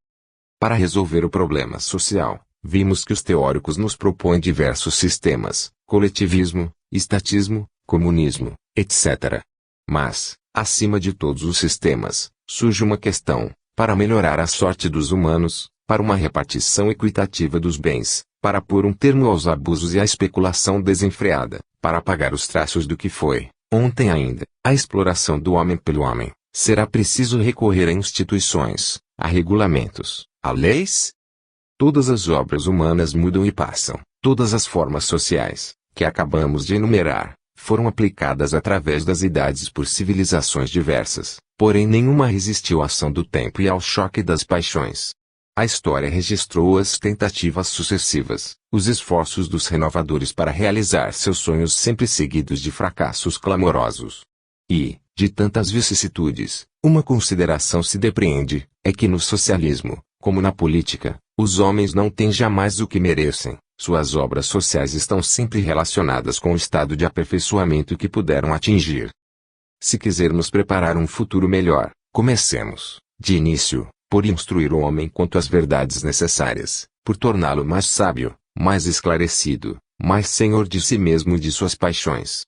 Para resolver o problema social, vimos que os teóricos nos propõem diversos sistemas, coletivismo, estatismo, comunismo, etc. Mas, acima de todos os sistemas, surge uma questão: para melhorar a sorte dos humanos, para uma repartição equitativa dos bens, para pôr um termo aos abusos e à especulação desenfreada, para apagar os traços do que foi, ontem ainda, a exploração do homem pelo homem, será preciso recorrer a instituições, a regulamentos, a leis? Todas as obras humanas mudam e passam, todas as formas sociais, que acabamos de enumerar, foram aplicadas através das idades por civilizações diversas, porém nenhuma resistiu à ação do tempo e ao choque das paixões. A história registrou as tentativas sucessivas, os esforços dos renovadores para realizar seus sonhos sempre seguidos de fracassos clamorosos. E, de tantas vicissitudes, uma consideração se depreende, é que no socialismo, como na política, os homens não têm jamais o que merecem, suas obras sociais estão sempre relacionadas com o estado de aperfeiçoamento que puderam atingir. Se quisermos preparar um futuro melhor, comecemos, de início, por instruir o homem quanto às verdades necessárias, por torná-lo mais sábio, mais esclarecido, mais senhor de si mesmo e de suas paixões.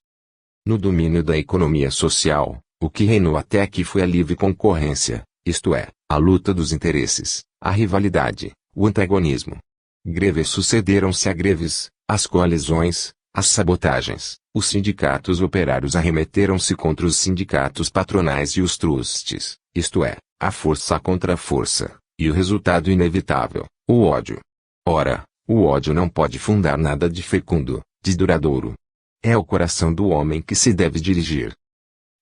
No domínio da economia social, o que reinou até aqui foi a livre concorrência, isto é, a luta dos interesses, a rivalidade, o antagonismo. Greves sucederam-se a greves, as coalizões, as sabotagens, os sindicatos operários arremeteram-se contra os sindicatos patronais e os trustes, isto é, a força contra a força, e o resultado inevitável, o ódio. Ora, o ódio não pode fundar nada de fecundo, de duradouro. É ao coração do homem que se deve dirigir.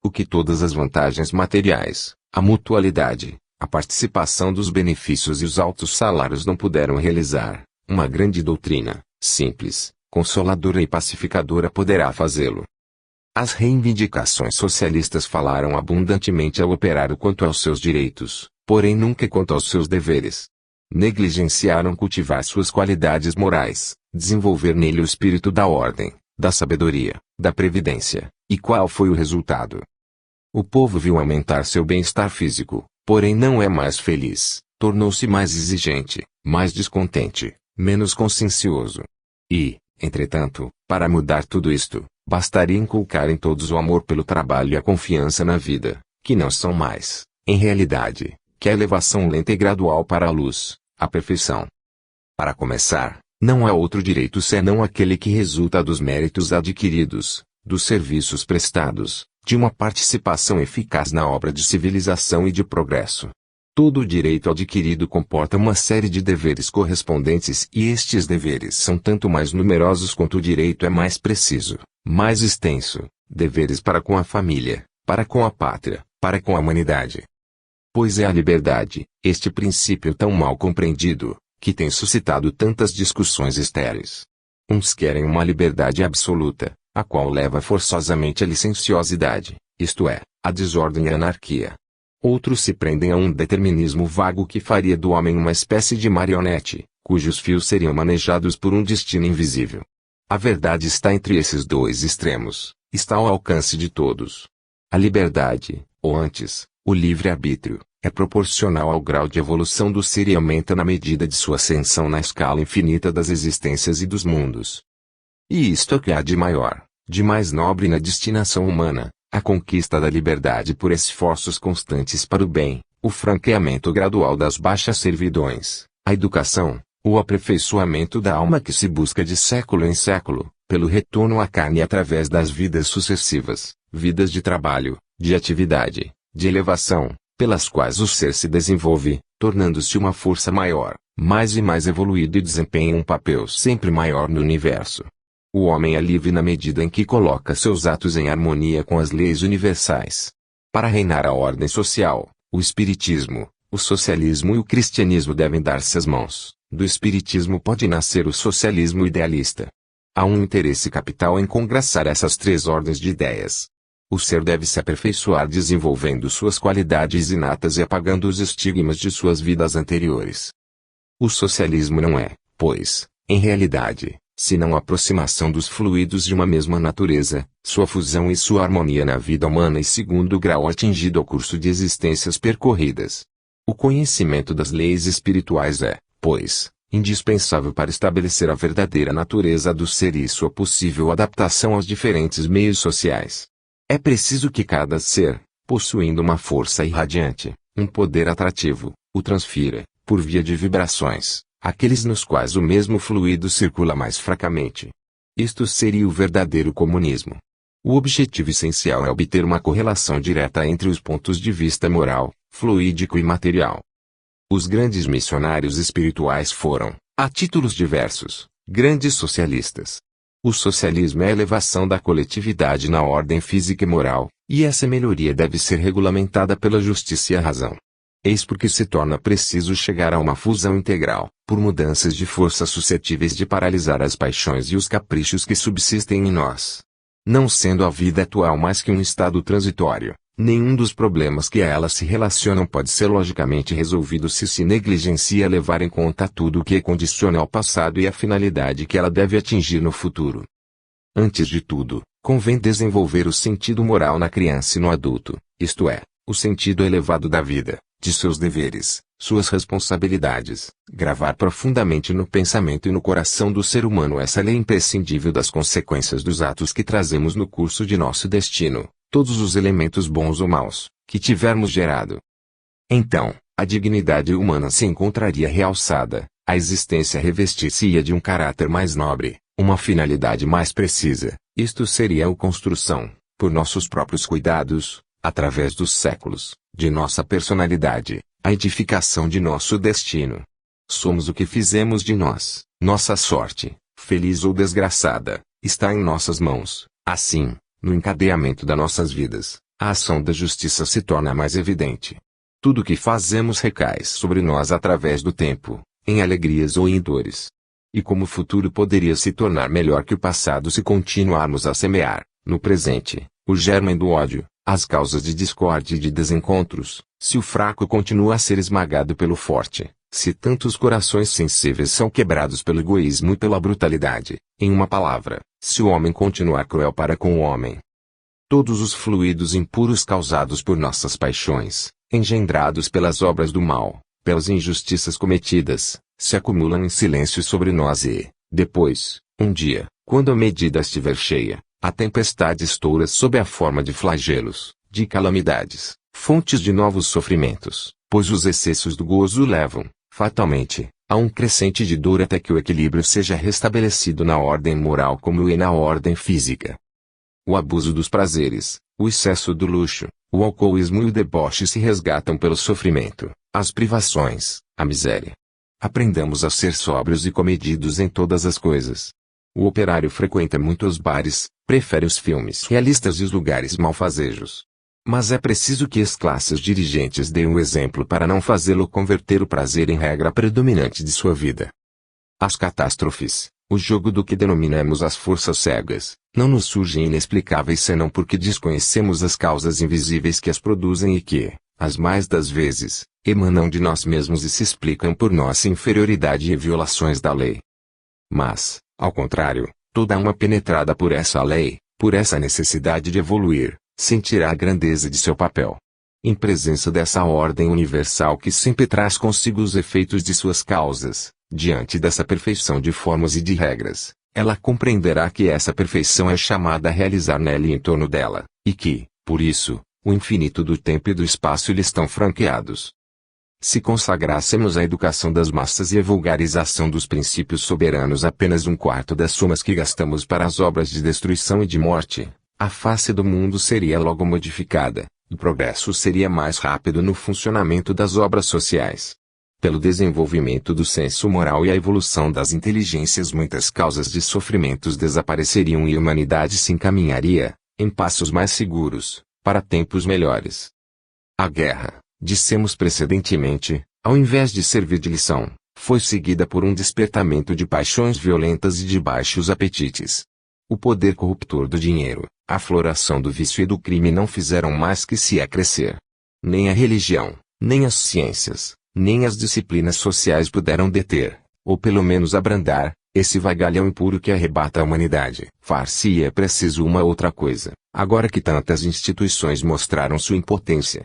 O que todas as vantagens materiais, a mutualidade, a participação dos benefícios e os altos salários não puderam realizar, uma grande doutrina, simples, consoladora e pacificadora poderá fazê-lo. As reivindicações socialistas falaram abundantemente ao operário quanto aos seus direitos, porém nunca quanto aos seus deveres. Negligenciaram cultivar suas qualidades morais, desenvolver nele o espírito da ordem, da sabedoria, da previdência, e qual foi o resultado? O povo viu aumentar seu bem-estar físico, porém não é mais feliz, tornou-se mais exigente, mais descontente, menos consciencioso. E, entretanto, para mudar tudo isto, bastaria inculcar em todos o amor pelo trabalho e a confiança na vida, que não são mais, em realidade, que a elevação lenta e gradual para a luz, a perfeição. Para começar, não há outro direito senão aquele que resulta dos méritos adquiridos, dos serviços prestados, de uma participação eficaz na obra de civilização e de progresso. Todo direito adquirido comporta uma série de deveres correspondentes e estes deveres são tanto mais numerosos quanto o direito é mais preciso, mais extenso, deveres para com a família, para com a pátria, para com a humanidade. Pois é a liberdade, este princípio tão mal compreendido, que tem suscitado tantas discussões estéreis. Uns querem uma liberdade absoluta, a qual leva forçosamente à licenciosidade, isto é, à desordem e anarquia. Outros se prendem a um determinismo vago que faria do homem uma espécie de marionete, cujos fios seriam manejados por um destino invisível. A verdade está entre esses dois extremos, está ao alcance de todos. A liberdade, ou antes, o livre-arbítrio, é proporcional ao grau de evolução do ser e aumenta na medida de sua ascensão na escala infinita das existências e dos mundos. E isto é o que há de maior, de mais nobre na destinação humana, a conquista da liberdade por esforços constantes para o bem, o franqueamento gradual das baixas servidões, a educação, o aperfeiçoamento da alma que se busca de século em século, pelo retorno à carne através das vidas sucessivas, vidas de trabalho, de atividade, de elevação, pelas quais o ser se desenvolve, tornando-se uma força maior, mais e mais evoluído e desempenha um papel sempre maior no universo. O homem é livre na medida em que coloca seus atos em harmonia com as leis universais. Para reinar a ordem social, o espiritismo, o socialismo e o cristianismo devem dar-se as mãos. Do espiritismo pode nascer o socialismo idealista. Há um interesse capital em congraçar essas três ordens de ideias. O ser deve se aperfeiçoar desenvolvendo suas qualidades inatas e apagando os estigmas de suas vidas anteriores. O socialismo não é, pois, em realidade, senão a aproximação dos fluidos de uma mesma natureza, sua fusão e sua harmonia na vida humana e segundo grau atingido ao curso de existências percorridas. O conhecimento das leis espirituais é, pois, indispensável para estabelecer a verdadeira natureza do ser e sua possível adaptação aos diferentes meios sociais. É preciso que cada ser, possuindo uma força irradiante, um poder atrativo, o transfira, por via de vibrações, aqueles nos quais o mesmo fluido circula mais fracamente. Isto seria o verdadeiro comunismo. O objetivo essencial é obter uma correlação direta entre os pontos de vista moral, fluídico e material. Os grandes missionários espirituais foram, a títulos diversos, grandes socialistas. O socialismo é a elevação da coletividade na ordem física e moral, e essa melhoria deve ser regulamentada pela justiça e a razão. Eis porque se torna preciso chegar a uma fusão integral, por mudanças de força suscetíveis de paralisar as paixões e os caprichos que subsistem em nós. Não sendo a vida atual mais que um estado transitório, nenhum dos problemas que a ela se relacionam pode ser logicamente resolvido se negligencia levar em conta tudo o que condiciona ao passado e a finalidade que ela deve atingir no futuro. Antes de tudo, convém desenvolver o sentido moral na criança e no adulto, isto é, o sentido elevado da vida, de seus deveres, suas responsabilidades, gravar profundamente no pensamento e no coração do ser humano essa lei imprescindível das consequências dos atos que trazemos no curso de nosso destino, todos os elementos bons ou maus, que tivermos gerado. Então, a dignidade humana se encontraria realçada, a existência revestir-se-ia de um caráter mais nobre, uma finalidade mais precisa, isto seria a construção, por nossos próprios cuidados, através dos séculos, de nossa personalidade, a edificação de nosso destino. Somos o que fizemos de nós, nossa sorte, feliz ou desgraçada, está em nossas mãos. Assim, no encadeamento das nossas vidas, a ação da justiça se torna mais evidente. Tudo o que fazemos recai sobre nós através do tempo, em alegrias ou em dores. E como o futuro poderia se tornar melhor que o passado se continuarmos a semear, no presente, o germe do ódio, as causas de discórdia e de desencontros, se o fraco continua a ser esmagado pelo forte, se tantos corações sensíveis são quebrados pelo egoísmo e pela brutalidade, em uma palavra, se o homem continuar cruel para com o homem. Todos os fluidos impuros causados por nossas paixões, engendrados pelas obras do mal, pelas injustiças cometidas, se acumulam em silêncio sobre nós e, depois, um dia, quando a medida estiver cheia, a tempestade estoura sob a forma de flagelos, de calamidades, fontes de novos sofrimentos, pois os excessos do gozo levam, fatalmente, a um crescente de dor até que o equilíbrio seja restabelecido na ordem moral como e na ordem física. O abuso dos prazeres, o excesso do luxo, o alcoolismo e o deboche se resgatam pelo sofrimento, as privações, a miséria. Aprendamos a ser sóbrios e comedidos em todas as coisas. O operário frequenta muitos bares, prefere os filmes realistas e os lugares malfazejos. Mas é preciso que as classes dirigentes deem o exemplo para não fazê-lo converter o prazer em regra predominante de sua vida. As catástrofes, o jogo do que denominamos as forças cegas, não nos surgem inexplicáveis senão porque desconhecemos as causas invisíveis que as produzem e que, as mais das vezes, emanam de nós mesmos e se explicam por nossa inferioridade e violações da lei. Mas, ao contrário, toda alma penetrada por essa lei, por essa necessidade de evoluir, sentirá a grandeza de seu papel. Em presença dessa ordem universal que sempre traz consigo os efeitos de suas causas, diante dessa perfeição de formas e de regras, ela compreenderá que essa perfeição é chamada a realizar nela e em torno dela, e que, por isso, o infinito do tempo e do espaço lhe estão franqueados. Se consagrássemos à educação das massas e à vulgarização dos princípios soberanos apenas um quarto das somas que gastamos para as obras de destruição e de morte, a face do mundo seria logo modificada, o progresso seria mais rápido no funcionamento das obras sociais. Pelo desenvolvimento do senso moral e a evolução das inteligências, muitas causas de sofrimentos desapareceriam e a humanidade se encaminharia, em passos mais seguros, para tempos melhores. A guerra, dissemos precedentemente, ao invés de servir de lição, foi seguida por um despertamento de paixões violentas e de baixos apetites. O poder corruptor do dinheiro, a floração do vício e do crime não fizeram mais que se acrescer. Nem a religião, nem as ciências, nem as disciplinas sociais puderam deter, ou pelo menos abrandar, esse vagalhão impuro que arrebata a humanidade. Far-se-ia preciso uma outra coisa, agora que tantas instituições mostraram sua impotência.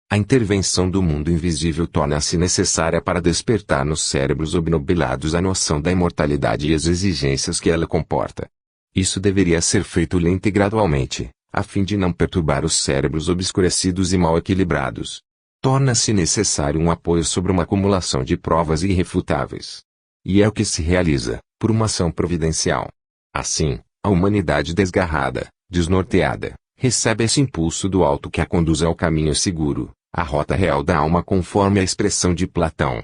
A intervenção do mundo invisível torna-se necessária para despertar nos cérebros obnubilados a noção da imortalidade e as exigências que ela comporta. Isso deveria ser feito lenta e gradualmente, a fim de não perturbar os cérebros obscurecidos e mal equilibrados. Torna-se necessário um apoio sobre uma acumulação de provas irrefutáveis. E é o que se realiza, por uma ação providencial. Assim, a humanidade desgarrada, desnorteada, recebe esse impulso do alto que a conduz ao caminho seguro, a rota real da alma conforme a expressão de Platão.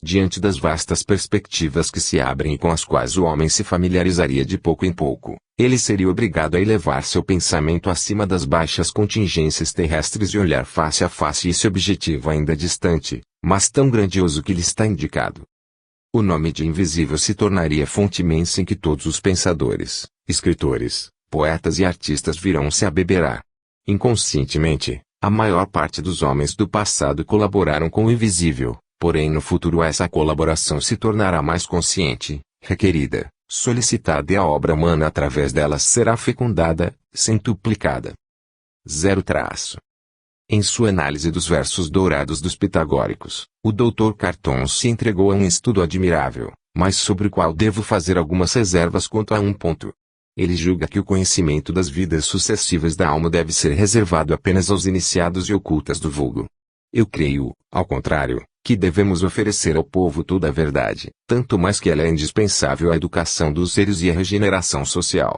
Diante das vastas perspectivas que se abrem e com as quais o homem se familiarizaria de pouco em pouco, ele seria obrigado a elevar seu pensamento acima das baixas contingências terrestres e olhar face a face esse objetivo ainda distante, mas tão grandioso que lhe está indicado. O nome de invisível se tornaria fonte imensa em que todos os pensadores, escritores, poetas e artistas virão se abeberar. Inconscientemente, a maior parte dos homens do passado colaboraram com o invisível, porém no futuro essa colaboração se tornará mais consciente, requerida, solicitada e a obra humana através delas será fecundada, centuplicada. 0 traço. Em sua análise dos versos dourados dos pitagóricos, o Dr. Carton se entregou a um estudo admirável, mas sobre o qual devo fazer algumas reservas quanto a um ponto. Ele julga que o conhecimento das vidas sucessivas da alma deve ser reservado apenas aos iniciados e ocultas do vulgo. Eu creio, ao contrário, que devemos oferecer ao povo toda a verdade, tanto mais que ela é indispensável à educação dos seres e à regeneração social.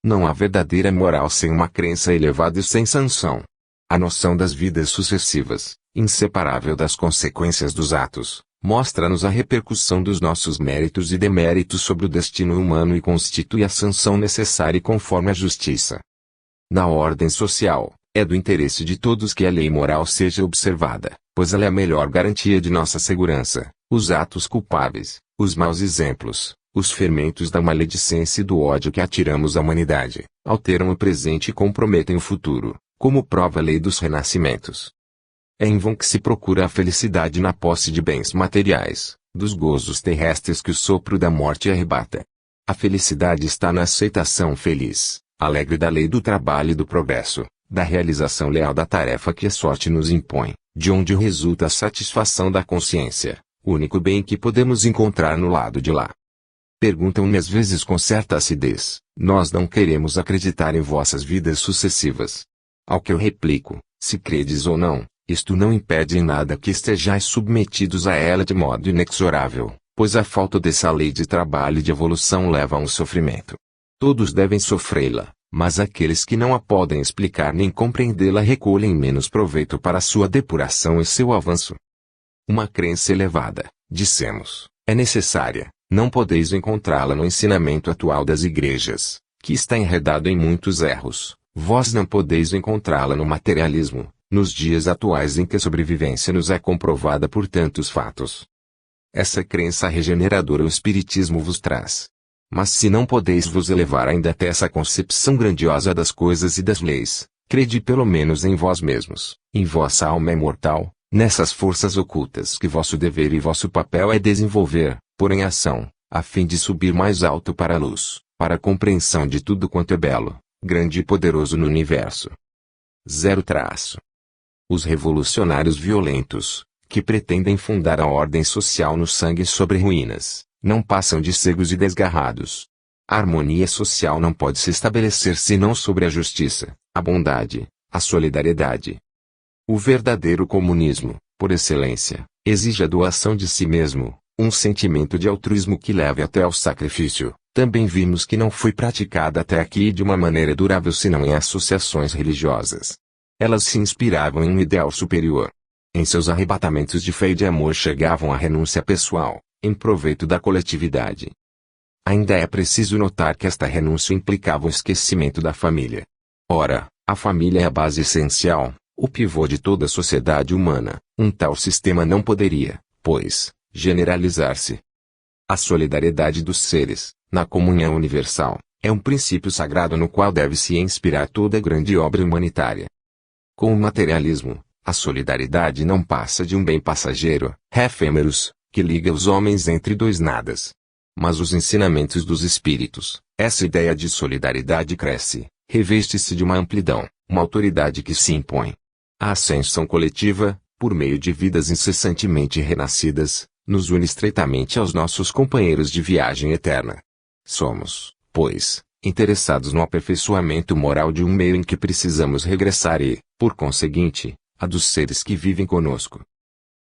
Não há verdadeira moral sem uma crença elevada e sem sanção. A noção das vidas sucessivas, inseparável das consequências dos atos, mostra-nos a repercussão dos nossos méritos e deméritos sobre o destino humano e constitui a sanção necessária e conforme a justiça. Na ordem social, é do interesse de todos que a lei moral seja observada, pois ela é a melhor garantia de nossa segurança. Os atos culpáveis, Os maus exemplos, os fermentos da maledicência e do ódio que atiramos à humanidade, alteram o presente e comprometem o futuro, como prova a lei dos renascimentos. É em vão que se procura a felicidade na posse de bens materiais, dos gozos terrestres que o sopro da morte arrebata. A felicidade está na aceitação feliz, alegre da lei do trabalho e do progresso, da realização leal da tarefa que a sorte nos impõe, de onde resulta a satisfação da consciência, o único bem que podemos encontrar no lado de lá. Perguntam-me às vezes com certa acidez: nós não queremos acreditar em vossas vidas sucessivas. Ao que eu replico: se credes ou não, isto não impede em nada que estejais submetidos a ela de modo inexorável, pois a falta dessa lei de trabalho e de evolução leva a um sofrimento. Todos devem sofrê-la, mas aqueles que não a podem explicar nem compreendê-la recolhem menos proveito para sua depuração e seu avanço. Uma crença elevada, dissemos, é necessária, não podeis encontrá-la no ensinamento atual das igrejas, que está enredado em muitos erros. Vós não podeis encontrá-la no materialismo, nos dias atuais em que a sobrevivência nos é comprovada por tantos fatos. Essa crença regeneradora o Espiritismo vos traz. Mas se não podeis vos elevar ainda até essa concepção grandiosa das coisas e das leis, crede pelo menos em vós mesmos, em vossa alma imortal, nessas forças ocultas que vosso dever e vosso papel é desenvolver, pôr em ação, a fim de subir mais alto para a luz, para a compreensão de tudo quanto é belo, grande e poderoso no universo. 0. Os revolucionários violentos, que pretendem fundar a ordem social no sangue sobre ruínas, não passam de cegos e desgarrados. A harmonia social não pode se estabelecer senão sobre a justiça, a bondade, a solidariedade. O verdadeiro comunismo, por excelência, exige a doação de si mesmo, um sentimento de altruísmo que leve até ao sacrifício. Também vimos que não foi praticada até aqui de uma maneira durável senão em associações religiosas. Elas se inspiravam em um ideal superior. Em seus arrebatamentos de fé e de amor chegavam à renúncia pessoal, em proveito da coletividade. Ainda é preciso notar que esta renúncia implicava o esquecimento da família. Ora, a família é a base essencial, o pivô de toda a sociedade humana. Um tal sistema não poderia, pois, generalizar-se. A solidariedade dos seres, na comunhão universal, é um princípio sagrado no qual deve-se inspirar toda grande obra humanitária. Com o materialismo, a solidariedade não passa de um bem passageiro, efêmeros, que liga os homens entre dois nadas. Mas os ensinamentos dos espíritos, essa ideia de solidariedade cresce, reveste-se de uma amplidão, uma autoridade que se impõe. A ascensão coletiva, por meio de vidas incessantemente renascidas, nos une estreitamente aos nossos companheiros de viagem eterna. Somos, pois, interessados no aperfeiçoamento moral de um meio em que precisamos regressar e, por conseguinte, a dos seres que vivem conosco.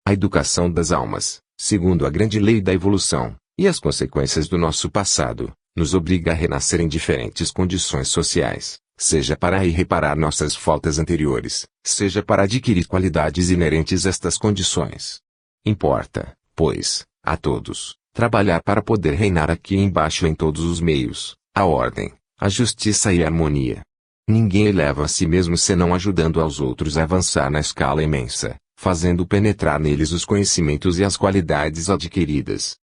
A educação das almas, segundo a grande lei da evolução, e as consequências do nosso passado, nos obriga a renascer em diferentes condições sociais, seja para reparar nossas faltas anteriores, seja para adquirir qualidades inerentes a estas condições. Importa, pois, a todos, trabalhar para poder reinar aqui embaixo em todos os meios, a ordem, a justiça e a harmonia. Ninguém eleva a si mesmo senão ajudando aos outros a avançar na escala imensa, fazendo penetrar neles os conhecimentos e as qualidades adquiridas.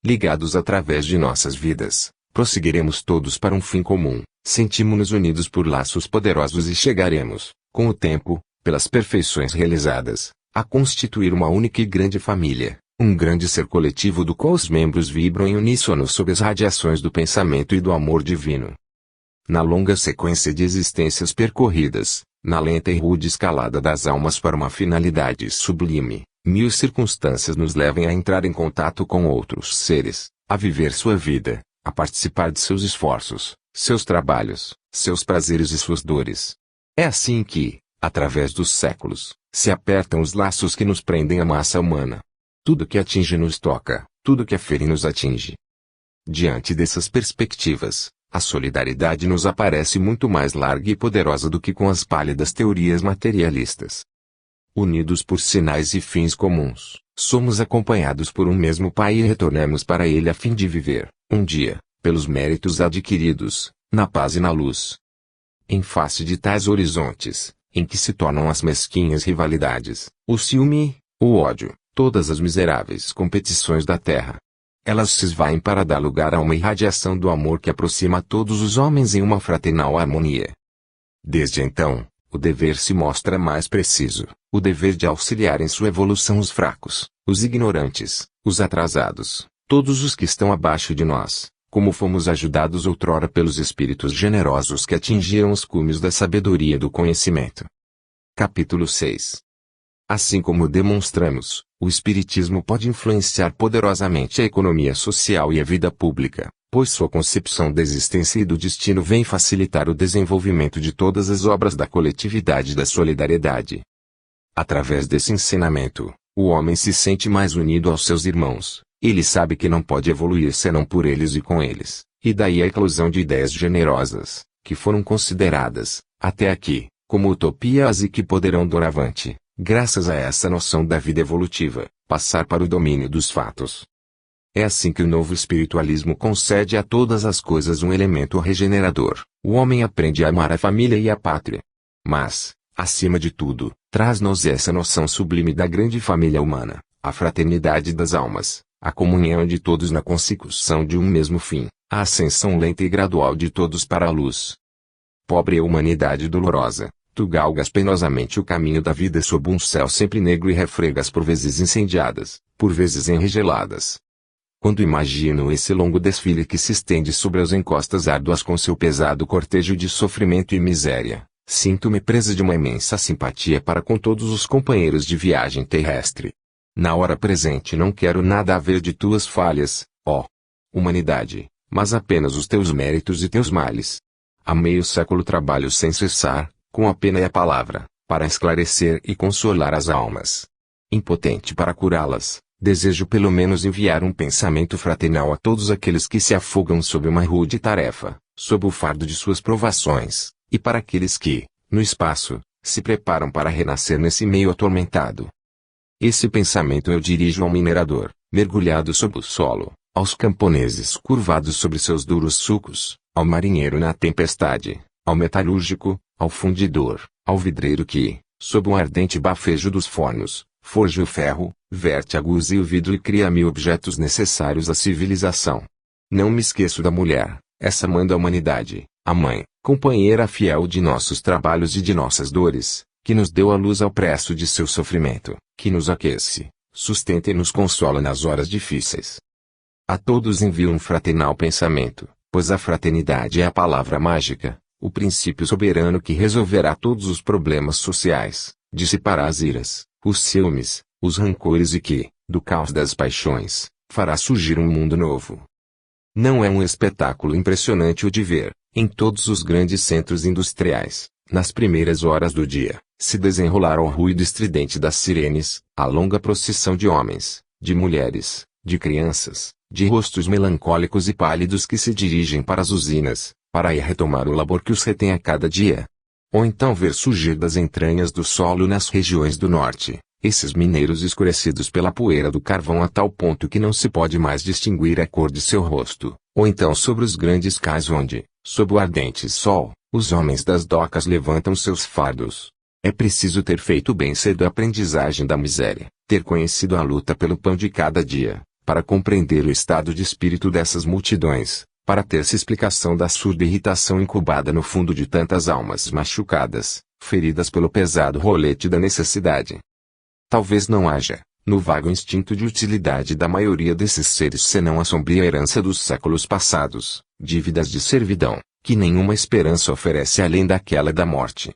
Ligados através de nossas vidas, prosseguiremos todos para um fim comum, sentimos-nos unidos por laços poderosos e chegaremos, com o tempo, pelas perfeições realizadas, a constituir uma única e grande família, um grande ser coletivo do qual os membros vibram em uníssono sob as radiações do pensamento e do amor divino. Na longa sequência de existências percorridas, na lenta e rude escalada das almas para uma finalidade sublime, mil circunstâncias nos levem a entrar em contato com outros seres, a viver sua vida, a participar de seus esforços, seus trabalhos, seus prazeres e suas dores. É assim que, através dos séculos, se apertam os laços que nos prendem à massa humana. Tudo que atinge nos toca, tudo que afere nos atinge. Diante dessas perspectivas, a solidariedade nos aparece muito mais larga e poderosa do que com as pálidas teorias materialistas. Unidos por sinais e fins comuns, somos acompanhados por um mesmo Pai e retornamos para Ele a fim de viver, um dia, pelos méritos adquiridos, na paz e na luz. Em face de tais horizontes, em que se tornam as mesquinhas rivalidades, o ciúme, o ódio, todas as miseráveis competições da terra. elas se esvaem para dar lugar a uma irradiação do amor que aproxima todos os homens em uma fraternal harmonia. Desde então, o dever se mostra mais preciso, o dever de auxiliar em sua evolução os fracos, os ignorantes, os atrasados, todos os que estão abaixo de nós, como fomos ajudados outrora pelos espíritos generosos que atingiram os cumes da sabedoria e do conhecimento. Capítulo 6. Assim como demonstramos, o Espiritismo pode influenciar poderosamente a economia social e a vida pública, pois sua concepção da existência e do destino vem facilitar o desenvolvimento de todas as obras da coletividade e da solidariedade. Através desse ensinamento, o homem se sente mais unido aos seus irmãos, ele sabe que não pode evoluir senão por eles e com eles, e daí a eclosão de ideias generosas, que foram consideradas, até aqui, como utopias e que poderão doravante, graças a essa noção da vida evolutiva, passar para o domínio dos fatos. É assim que o novo espiritualismo concede a todas as coisas um elemento regenerador. O homem aprende a amar a família e a pátria. Mas, acima de tudo, traz-nos essa noção sublime da grande família humana, a fraternidade das almas, a comunhão de todos na consecução de um mesmo fim, a ascensão lenta e gradual de todos para a luz. Pobre humanidade dolorosa, tu galgas penosamente o caminho da vida sob um céu sempre negro e refregas por vezes incendiadas, por vezes enregeladas. Quando imagino esse longo desfile que se estende sobre as encostas árduas com seu pesado cortejo de sofrimento e miséria, sinto-me presa de uma imensa simpatia para com todos os companheiros de viagem terrestre. Na hora presente não quero nada a ver de tuas falhas, ó humanidade, mas apenas os teus méritos e teus males. Há meio século trabalho sem cessar, com a pena e a palavra, para esclarecer e consolar as almas. Impotente para curá-las, desejo pelo menos enviar um pensamento fraternal a todos aqueles que se afogam sob uma rude tarefa, sob o fardo de suas provações, e para aqueles que, no espaço, se preparam para renascer nesse meio atormentado. Esse pensamento eu dirijo ao minerador, mergulhado sob o solo, aos camponeses curvados sobre seus duros sulcos, ao marinheiro na tempestade, ao metalúrgico, ao fundidor, ao vidreiro que, sob um ardente bafejo dos fornos, forja o ferro, verte a guza e o vidro e cria 1000 objetos necessários à civilização. Não me esqueço da mulher, essa mãe da humanidade, a mãe, companheira fiel de nossos trabalhos e de nossas dores, que nos deu a luz ao preço de seu sofrimento, que nos aquece, sustenta e nos consola nas horas difíceis. A todos envio um fraternal pensamento, pois a fraternidade é a palavra mágica, o princípio soberano que resolverá todos os problemas sociais, dissipará as iras, os ciúmes, os rancores e que, do caos das paixões, fará surgir um mundo novo. Não é um espetáculo impressionante o de ver, em todos os grandes centros industriais, nas primeiras horas do dia, se desenrolar ao ruído estridente das sirenes, a longa procissão de homens, de mulheres, de crianças, de rostos melancólicos e pálidos que se dirigem para as usinas, para ir retomar o labor que os retém a cada dia. Ou então ver surgir das entranhas do solo nas regiões do norte, esses mineiros escurecidos pela poeira do carvão a tal ponto que não se pode mais distinguir a cor de seu rosto, ou então sobre os grandes cais onde, sob o ardente sol, os homens das docas levantam seus fardos. É preciso ter feito bem cedo a aprendizagem da miséria, ter conhecido a luta pelo pão de cada dia, para compreender o estado de espírito dessas multidões, para ter-se explicação da surda irritação incubada no fundo de tantas almas machucadas, feridas pelo pesado rolete da necessidade. Talvez não haja, no vago instinto de utilidade da maioria desses seres senão a sombria herança dos séculos passados, dívidas de servidão, que nenhuma esperança oferece além daquela da morte.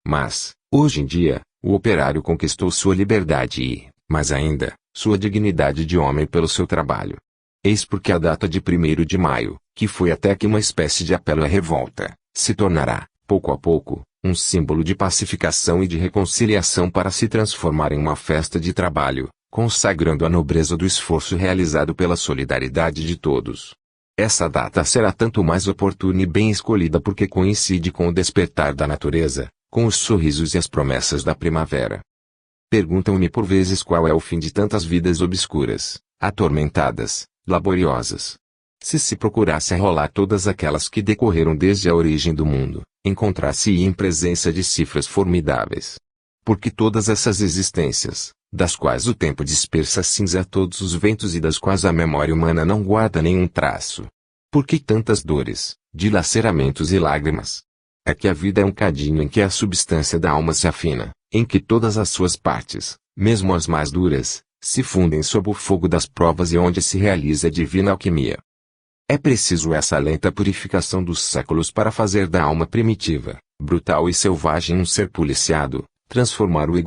Mas, hoje em dia, o operário conquistou sua liberdade e, mais ainda, sua dignidade de homem pelo seu trabalho. Eis porque a data de 1º de maio, que foi até que uma espécie de apelo à revolta, se tornará, pouco a pouco, um símbolo de pacificação e de reconciliação para se transformar em uma festa de trabalho, consagrando a nobreza do esforço realizado pela solidariedade de todos. Essa data será tanto mais oportuna e bem escolhida porque coincide com o despertar da natureza, com os sorrisos e as promessas da primavera. Perguntam-me por vezes qual é o fim de tantas vidas obscuras, atormentadas, laboriosas. Se procurasse arrolar todas aquelas que decorreram desde a origem do mundo, encontrar-se em presença de cifras formidáveis. Porque todas essas existências, das quais o tempo dispersa cinza a todos os ventos e das quais a memória humana não guarda nenhum traço. Por que tantas dores, dilaceramentos e lágrimas? É que a vida é um cadinho em que a substância da alma se afina, em que todas as suas partes, mesmo as mais duras, se fundem sob o fogo das provas e onde se realiza a divina alquimia. É preciso essa lenta purificação dos séculos para fazer da alma primitiva, brutal e selvagem um ser policiado, transformar o